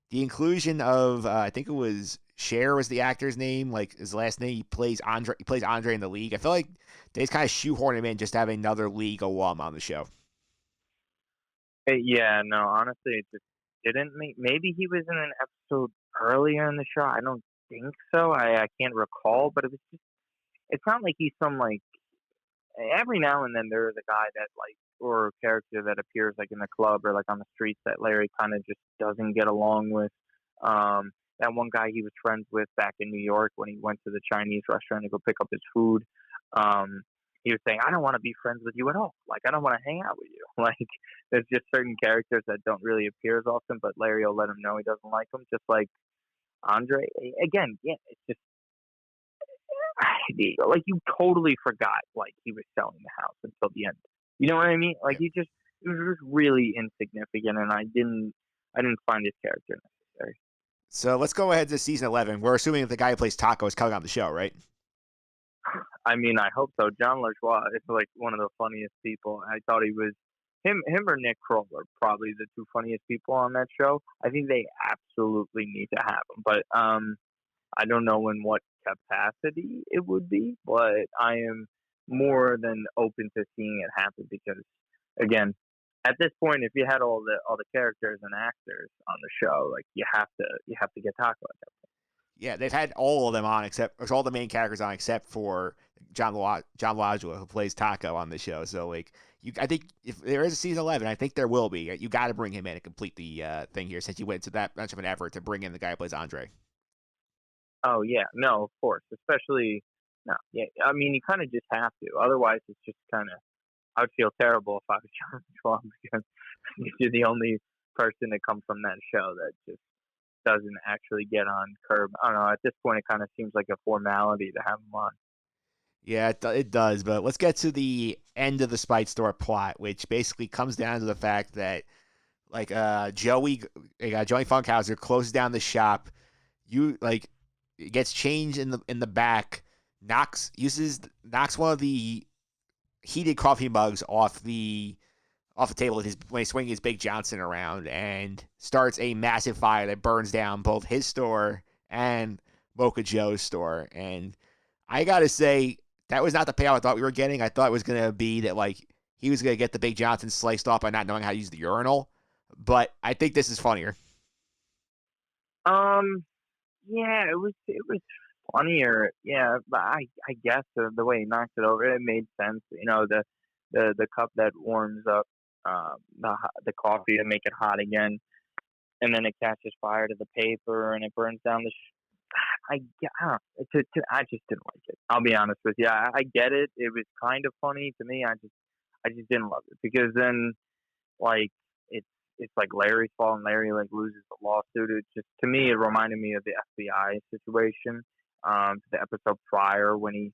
the inclusion of I think it was Cher was the actor's name, like his last name. He plays Andre in the league. I feel like they just kind of shoehorn him in just to have another league alum on the show. Yeah, no, honestly, it just didn't make. Maybe he was in an episode earlier in the show. I don't think so. I can't recall, but it was just. It's not like he's some like. Every now and then there's a guy that like, or a character that appears like in the club or like on the streets that Larry kind of just doesn't get along with. That one guy he was friends with back in New York when he went to the Chinese restaurant to go pick up his food. He was saying, "I don't want to be friends with you at all. Like, I don't want to hang out with you." Like, there's just certain characters that don't really appear as often, but Larry will let him know he doesn't like them. Just like Andre. Again, yeah, it's just like you totally forgot like he was selling the house until the end. You know what I mean? Like it was just really insignificant, and I didn't find his character necessary. So let's go ahead to season 11. We're assuming that the guy who plays Taco is coming on the show, right? I mean, I hope so. John LaJoie is like one of the funniest people. I thought he was him or Nick Kroll are probably the two funniest people on that show. I think they absolutely need to have him, but I don't know in what capacity it would be. But I am more than open to seeing it happen because, again, at this point, if you had all the characters and actors on the show, like you have to get Taco at that point. Yeah, they've had all of them on all the main characters on except for John LaJoie, who plays Taco on the show. So like I think if there is a season 11, I think there will be. You got to bring him in and complete the thing here since you went to that much of an effort to bring in the guy who plays Andre. Oh yeah, no, of course, especially no, yeah. I mean, you kind of just have to. Otherwise, it's just kind of. I would feel terrible if I was John LaJoie because you're the only person to come from that show that just doesn't actually get on curb. I don't know. At this point, it kind of seems like a formality to have him on. Yeah, it does. But let's get to the end of the Spite Store plot, which basically comes down to the fact that, like, Joey Funkhauser closes down the shop. Gets changed in the back. Knocks one of the heated coffee mugs off the table when he's swinging his Big Johnson around and starts a massive fire that burns down both his store and Mocha Joe's store. And I gotta say, that was not the payoff I thought we were getting. I thought it was gonna be that like he was gonna get the Big Johnson sliced off by not knowing how to use the urinal. But I think this is funnier. Yeah, it was funnier. Yeah, but I guess the way he knocked it over, it made sense. You know, the cup that warms up the coffee to make it hot again, and then it catches fire to the paper and it burns down the. I just didn't like it. I'll be honest with you. I get it. It was kind of funny to me. I just didn't love it because then, like, it's like Larry's fault and Larry like loses the lawsuit. It just to me it reminded me of the FBI situation, the episode prior when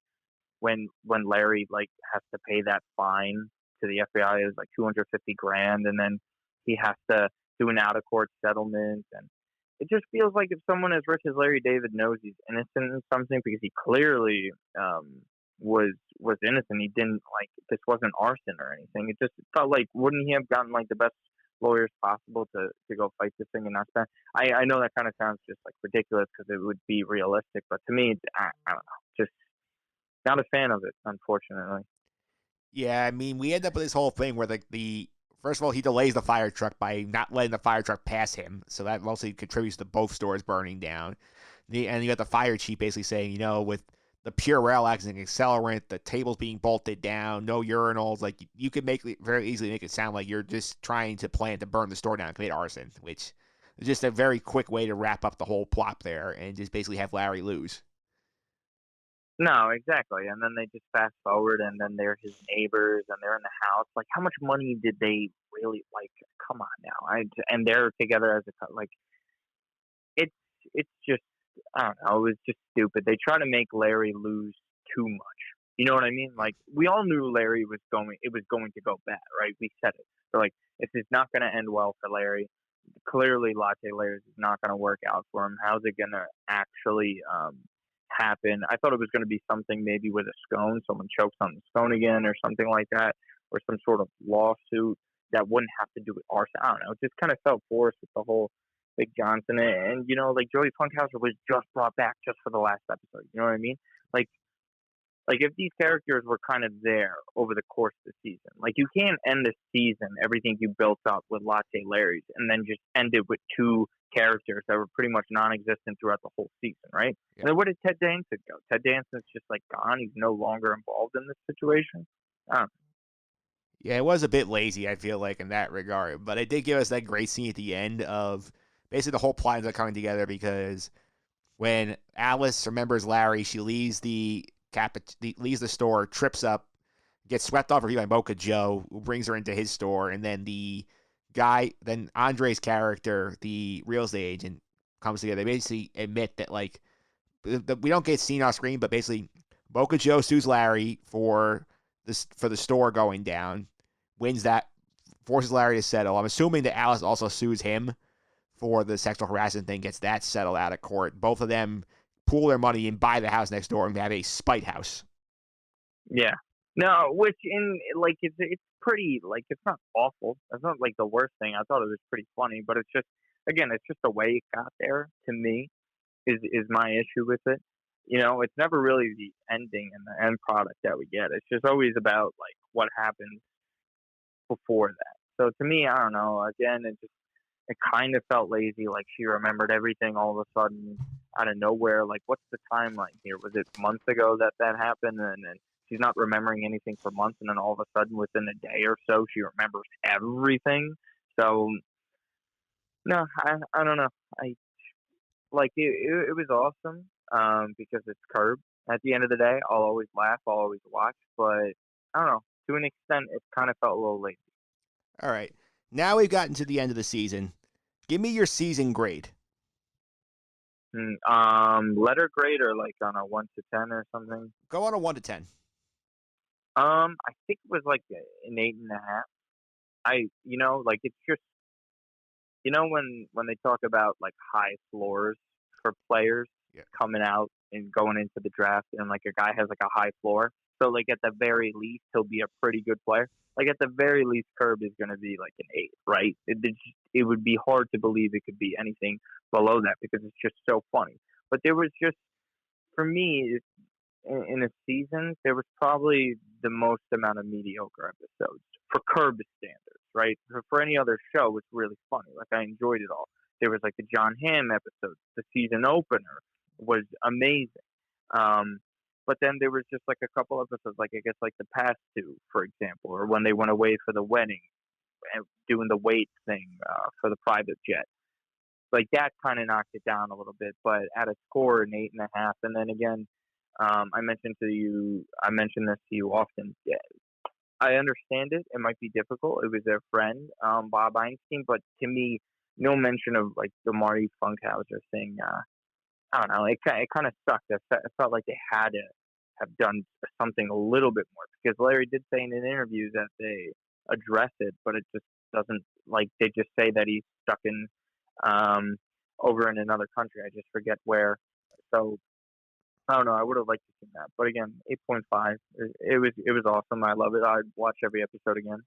Larry like has to pay that fine to the FBI. It was like $250,000, and then he has to do an out of court settlement, and it just feels like if someone as rich as Larry David knows he's innocent in something, because he clearly was innocent. He didn't, like, this wasn't arson or anything. It just felt like, wouldn't he have gotten like the best lawyers possible to go fight this thing and not spend? I know that kind of sounds just like ridiculous because it would be realistic, but to me, I don't know, just not a fan of it, unfortunately. Yeah, I mean, we end up with this whole thing where the first of all, he delays the fire truck by not letting the fire truck pass him, so that mostly contributes to both stores burning down. And you got the fire chief basically saying, with the Purell acting as an accelerant, the tables being bolted down, no urinals, like you could very easily make it sound like you're just trying to plan to burn the store down and commit arson, which is just a very quick way to wrap up the whole plot there and just basically have Larry lose. No, exactly. And then they just fast forward, and then they're his neighbors, and they're in the house. Like, how much money did they really, like, come on now? And they're together as a, like, it's just, I don't know, it was just stupid. They try to make Larry lose too much. You know what I mean? Like, we all knew Larry was going to go bad, right? We said it. They're like, this is not going to end well for Larry. Clearly, Latte Larry's is not going to work out for him. How's it going to actually happen? I thought it was going to be something maybe with a scone, someone chokes on the scone again or something like that, or some sort of lawsuit that wouldn't have to do with arson. I don't know. It just kind of felt forced with the whole Big Johnson. And like Joey Funkhauser was just brought back just for the last episode. You know what I mean? Like if these characters were kind of there over the course of the season, like you can't end the season, everything you built up with Latte Larry's, and then just end it with two characters that were pretty much non-existent throughout the whole season, right? Yeah. And then where did Ted Danson go? Ted Danson's just like gone. He's no longer involved in this situation. Yeah, it was a bit lazy, I feel like, in that regard. But it did give us that great scene at the end of basically the whole plan is coming together, because when Alice remembers Larry, she leaves leaves the store, trips up, gets swept off her feet by Mocha Joe, who brings her into his store, and then then Andre's character, the real estate agent, comes together. They basically admit that, like, we don't get seen off screen, but basically Mocha Joe sues Larry for the store going down, wins that, forces Larry to settle. I'm assuming that Alice also sues him for the sexual harassment thing, gets that settled out of court. Both of them pool their money and buy the house next door and have a spite house. Yeah. No, which it's pretty, like, it's not awful. It's not like the worst thing. I thought it was pretty funny, but it's just, again, it's just the way it got there, to me, is my issue with it. It's never really the ending and the end product that we get. It's just always about, like, what happens before that. So to me, I don't know. Again, it kind of felt lazy. Like, she remembered everything all of a sudden out of nowhere. Like, what's the timeline here? Was it months ago that happened? And then she's not remembering anything for months, and then all of a sudden, within a day or so, she remembers everything. So, no, I don't know. It was awesome because it's Curb. At the end of the day, I'll always laugh, I'll always watch, but I don't know. To an extent, it kind of felt a little lazy. All right. Now we've gotten to the end of the season. Give me your season grade. Letter grade, or like on a 1 to 10 or something? Go on a 1 to 10. I think it was like an 8.5. It's just, when they talk about like high floors for players coming out and going into the draft, and like a guy has like a high floor. So like at the very least, he'll be a pretty good player. Like at the very least, Curb is going to be like an 8, right? It would be hard to believe it could be anything below that, because it's just so funny. But there was just, for me, in a season, there was probably the most amount of mediocre episodes for Curb standards, right? For any other show, it's really funny. Like, I enjoyed it all. There was like the John Hamm episode. The season opener was amazing. But then there was just like a couple episodes, like I guess like the past two, for example, or when they went away for the wedding and doing the weight thing for the private jet. Like that kind of knocked it down a little bit, but at a score, an 8.5. And then again, I mentioned this to you often. Yeah, I understand it. It might be difficult. It was their friend, Bob Einstein, but to me, no mention of like the Marty Funkhauser thing. I don't know. It kind of sucked. It felt like they had to have done something a little bit more, because Larry did say in an interview that they address it, but it just doesn't, like, they just say that he's stuck in over in another country. I just forget where. So I don't know. I would have liked to see that, but again, 8.5. It was awesome. I love it. I'd watch every episode again.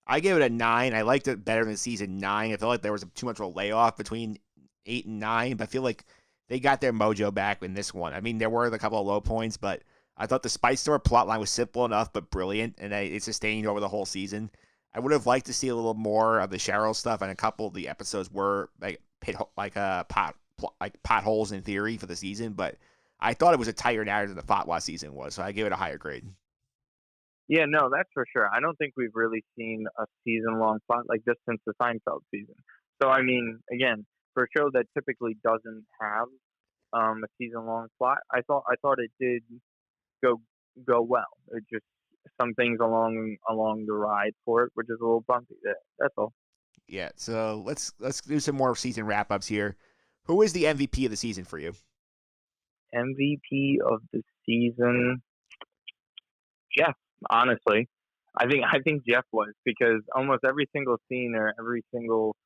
I gave it a 9. I liked it better than season 9. I felt like there was too much of a layoff between 8 and 9, but I feel like they got their mojo back in this one. I mean, there were a couple of low points, but I thought the Spice Store plotline was simple enough but brilliant, and it sustained over the whole season. I would have liked to see a little more of the Cheryl stuff, and a couple of the episodes were potholes in theory for the season, but I thought it was a tighter narrative than the Fatwa season was, so I gave it a higher grade. Yeah, no, that's for sure. I don't think we've really seen a season-long plot like this since the Seinfeld season. So, I mean, again, for a show that typically doesn't have a season-long plot, I thought it did go well. It just some things along the ride for it, which is a little bumpy. That's all. Yeah, so let's do some more season wrap-ups here. Who is the MVP of the season for you? MVP of the season, Jeff. Honestly, I think Jeff was, because almost every single scene or every single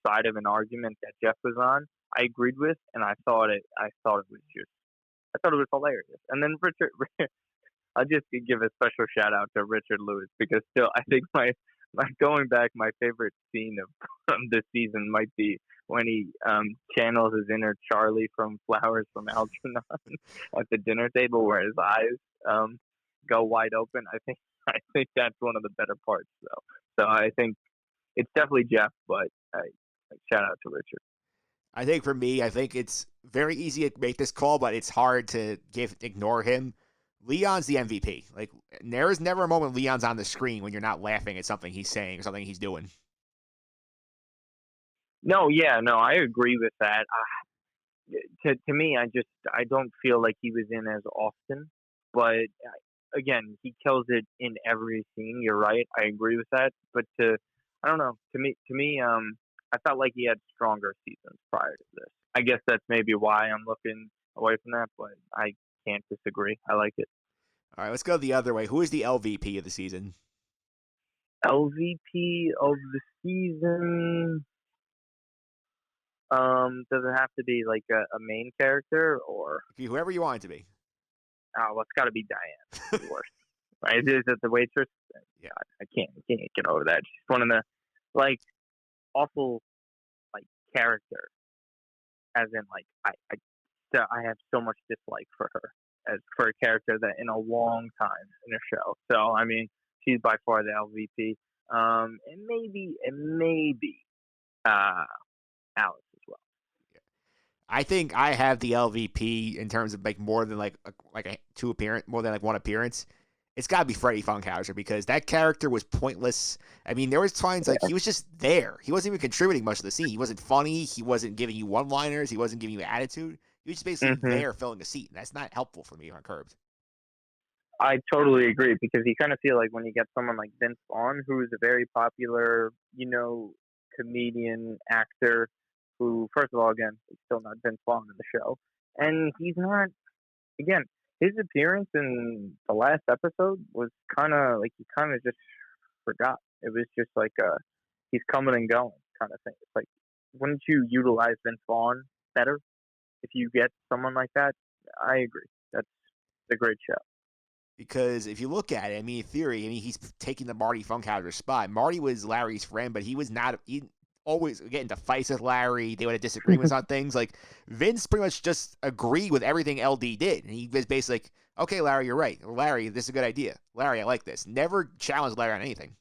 side of an argument that Jeff was on, I agreed with, and I thought it was hilarious. And then Richard, I'll just give a special shout out to Richard Lewis, because still I think my going back, my favorite scene of this season might be when he channels his inner Charlie from Flowers from Algernon at the dinner table, where his eyes go wide open. I think that's one of the better parts, though. So I think it's definitely Jeff, but shout out to Richard. I think for me, it's very easy to make this call, but it's hard to ignore him. Leon's the MVP. Like, there is never a moment Leon's on the screen when you're not laughing at something he's saying or something he's doing. No, I agree with that. To me, I don't feel like he was in as often, but again, he kills it in every scene. You're right. I agree with that. But I don't know. To me, I felt like he had stronger seasons prior to this. I guess that's maybe why I'm looking away from that, but I can't disagree. I like it. All right, let's go the other way. Who is the LVP of the season? LVP of the season. Does it have to be like a main character, or whoever you want it to be? Oh, well, it's got to be Diane. The worst. Right? Is it the waitress? Yeah, I can't get over that. She's one of the awful character. As in, I have so much dislike for her as for a character that in a long time in a show. So I mean, she's by far the LVP. And maybe Alex as well. I think I have the LVP in terms of more than more than one appearance. It's got to be Freddie Funkhauser, because that character was pointless. I mean, there was times he was just there. He wasn't even contributing much to the scene. He wasn't funny. He wasn't giving you one-liners. He wasn't giving you attitude. He was just basically there filling a seat, and that's not helpful for me on Curbed. I totally agree, because you kind of feel like when you get someone like Vince Vaughn, who is a very popular, comedian, actor, who, first of all, again, he's still not Vince Vaughn in the show. And he's not, again, his appearance in the last episode was kind of you kind of just forgot. It was just he's coming and going kind of thing. It's wouldn't you utilize Vince Vaughn better if you get someone like that? I agree. That's a great show. Because if you look at it, in theory, he's taking the Marty Funkhauser spot. Marty was Larry's friend, but he was not. He always get into fights with Larry. They would have disagreements on things. Vince pretty much just agreed with everything LD did. And he was basically okay, Larry, you're right. Larry, this is a good idea. Larry, I like this. Never challenged Larry on anything.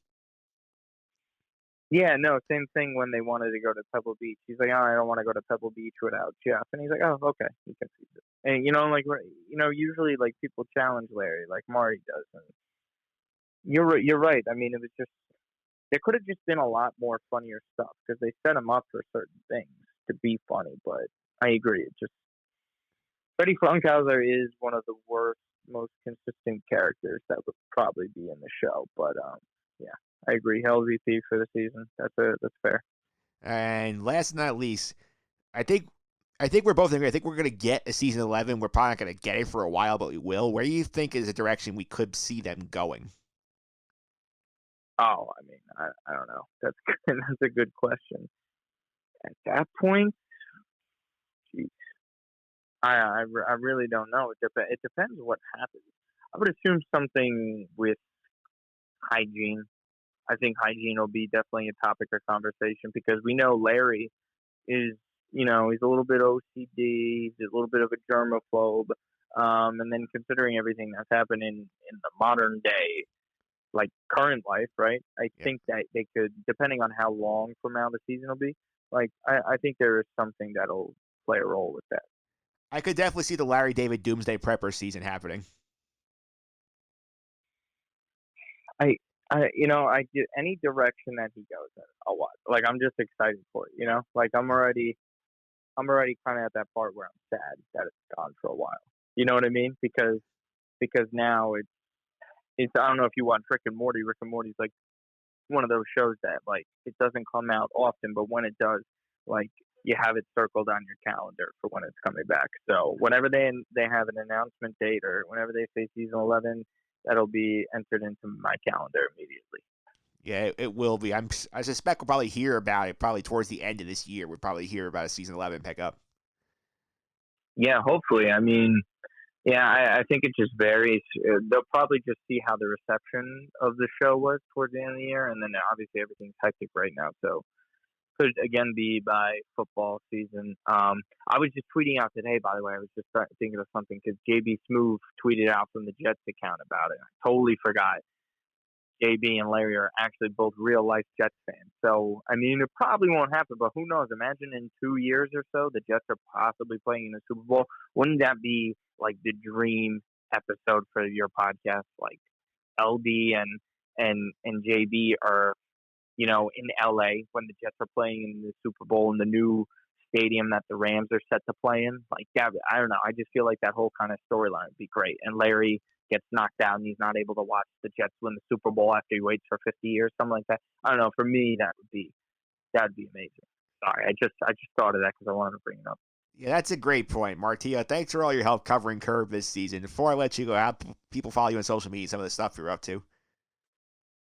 Yeah, no, same thing when they wanted to go to Pebble Beach. He's like, oh, I don't want to go to Pebble Beach without Jeff. And he's like, oh, okay, he can see it. And, usually, people challenge Larry, like Marty does. And you're right. It was just, there could have just been a lot more funnier stuff, because they set him up for certain things to be funny. But I agree. It just, Freddie Funkhauser is one of the worst, most consistent characters that would probably be in the show. But, yeah. I agree. LVP for the season. That's fair. And last but not least, I think we're both agree. I think we're going to get a season 11. We're probably not going to get it for a while, but we will. Where do you think is a direction we could see them going? Oh, I don't know. That's a good question. At that point, I really don't know. It depends what happens. I would assume something with hygiene. I think hygiene will be definitely a topic of conversation because we know Larry is, he's a little bit OCD, he's a little bit of a germaphobe, and then considering everything that's happening in the modern day, like current life, right? I think that they could, depending on how long from now the season will be, like I think there is something that'll play a role with that. I could definitely see the Larry David Doomsday Prepper season happening. I get any direction that he goes in, I'll watch. Like I'm just excited for it, Like I'm already kind of at that part where I'm sad that it's gone for a while. You know what I mean? Because now it's I don't know if you watch Rick and Morty. Rick and Morty's like one of those shows that like it doesn't come out often, but when it does, like you have it circled on your calendar for when it's coming back. So whenever they have an announcement date or whenever they say season 11, that'll be entered into my calendar immediately. Yeah, it will be. I suspect we'll probably hear about it probably towards the end of this year. We'll probably hear about a season 11 pickup. Yeah, hopefully. I mean, yeah, I think it just varies. They'll probably just see how the reception of the show was towards the end of the year, and then obviously everything's hectic right now, so could again be by football season. I was just tweeting out today, by the way. I was just thinking of something because JB Smoove tweeted out from the Jets account about it. I totally forgot. JB and Larry are actually both real life Jets fans. So, I mean, it probably won't happen, but who knows? Imagine in 2 years or so, the Jets are possibly playing in the Super Bowl. Wouldn't that be like the dream episode for your podcast? Like LD and JB are, in LA when the Jets are playing in the Super Bowl in the new stadium that the Rams are set to play in. Like, yeah, I don't know. I just feel like that whole kind of storyline would be great. And Larry gets knocked out and he's not able to watch the Jets win the Super Bowl after he waits for 50 years, something like that. I don't know. For me, that'd be amazing. Sorry, I just thought of that because I wanted to bring it up. Yeah, that's a great point, Martino. Thanks for all your help covering Curb this season. Before I let you go, how people follow you on social media, some of the stuff you're up to?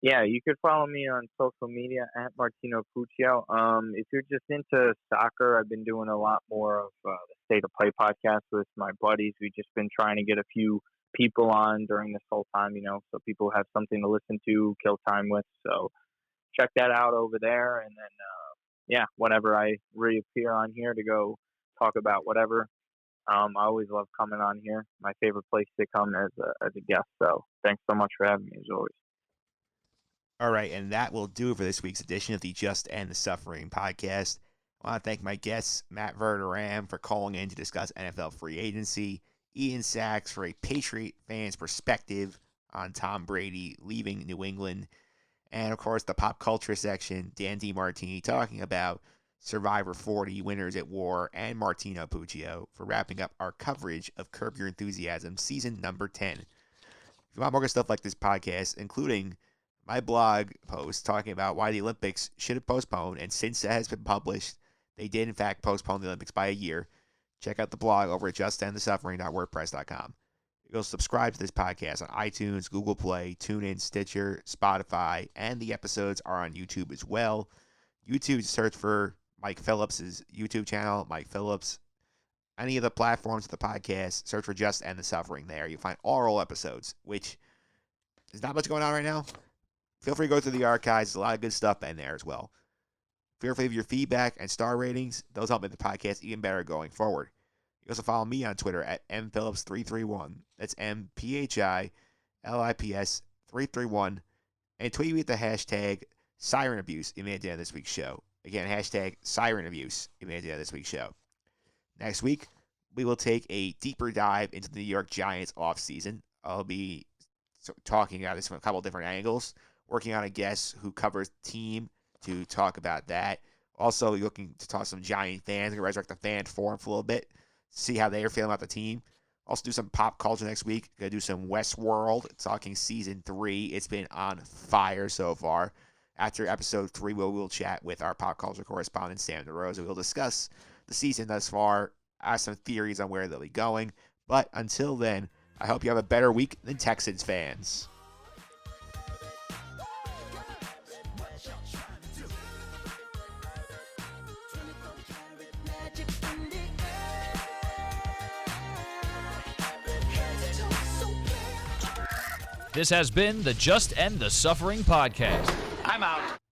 Yeah, you could follow me on social media at Martino Puccio. If you're just into soccer, I've been doing a lot more of the State of Play podcast with my buddies. We've just been trying to get a few people on during this whole time, so people have something to listen to, kill time with. So check that out over there. And then, whenever I reappear on here to go talk about whatever, I always love coming on here. My favorite place to come as a guest. So thanks so much for having me, as always. All right, and that will do it for this week's edition of the Just End the Suffering podcast. I want to thank my guests, Matt Verderame, for calling in to discuss NFL free agency, Ian Sachs for a Patriot fan's perspective on Tom Brady leaving New England, and, of course, the pop culture section, Dan DeMartini talking about Survivor 40, Winners at War, and Martino Puccio for wrapping up our coverage of Curb Your Enthusiasm season number 10. If you want more good stuff like this podcast, including my blog post talking about why the Olympics should have postponed, and since that has been published, they did in fact postpone the Olympics by a year. Check out the blog over at justendthesuffering.wordpress.com. You'll subscribe to this podcast on iTunes, Google Play, TuneIn, Stitcher, Spotify, and the episodes are on YouTube as well. YouTube, search for Mike Phillips' YouTube channel, Mike Phillips. Any of the platforms of the podcast, search for Just End the Suffering there. You'll find all episodes, which there's not much going on right now. Feel free to go through the archives. There's a lot of good stuff in there as well. Feel free to leave your feedback and star ratings. Those help make the podcast even better going forward. You also follow me on Twitter at mphillips331. That's MPHILIPS331. And tweet me with the hashtag Siren Abuse at the end of this week's show. Again, hashtag Siren Abuse at the end of this week's show. Next week, we will take a deeper dive into the New York Giants offseason. I'll be talking about this from a couple different angles, working on a guest who covers the team to talk about that. Also, looking to talk to some Giant fans, resurrect the fan forum for a little bit, see how they are feeling about the team. Also do some pop culture next week. Gonna do some Westworld, talking season 3. It's been on fire so far. After episode 3, we'll chat with our pop culture correspondent, Sam DeRosa. We'll discuss the season thus far, ask some theories on where they'll be going. But until then, I hope you have a better week than Texans fans. This has been the Just End the Suffering podcast. I'm out.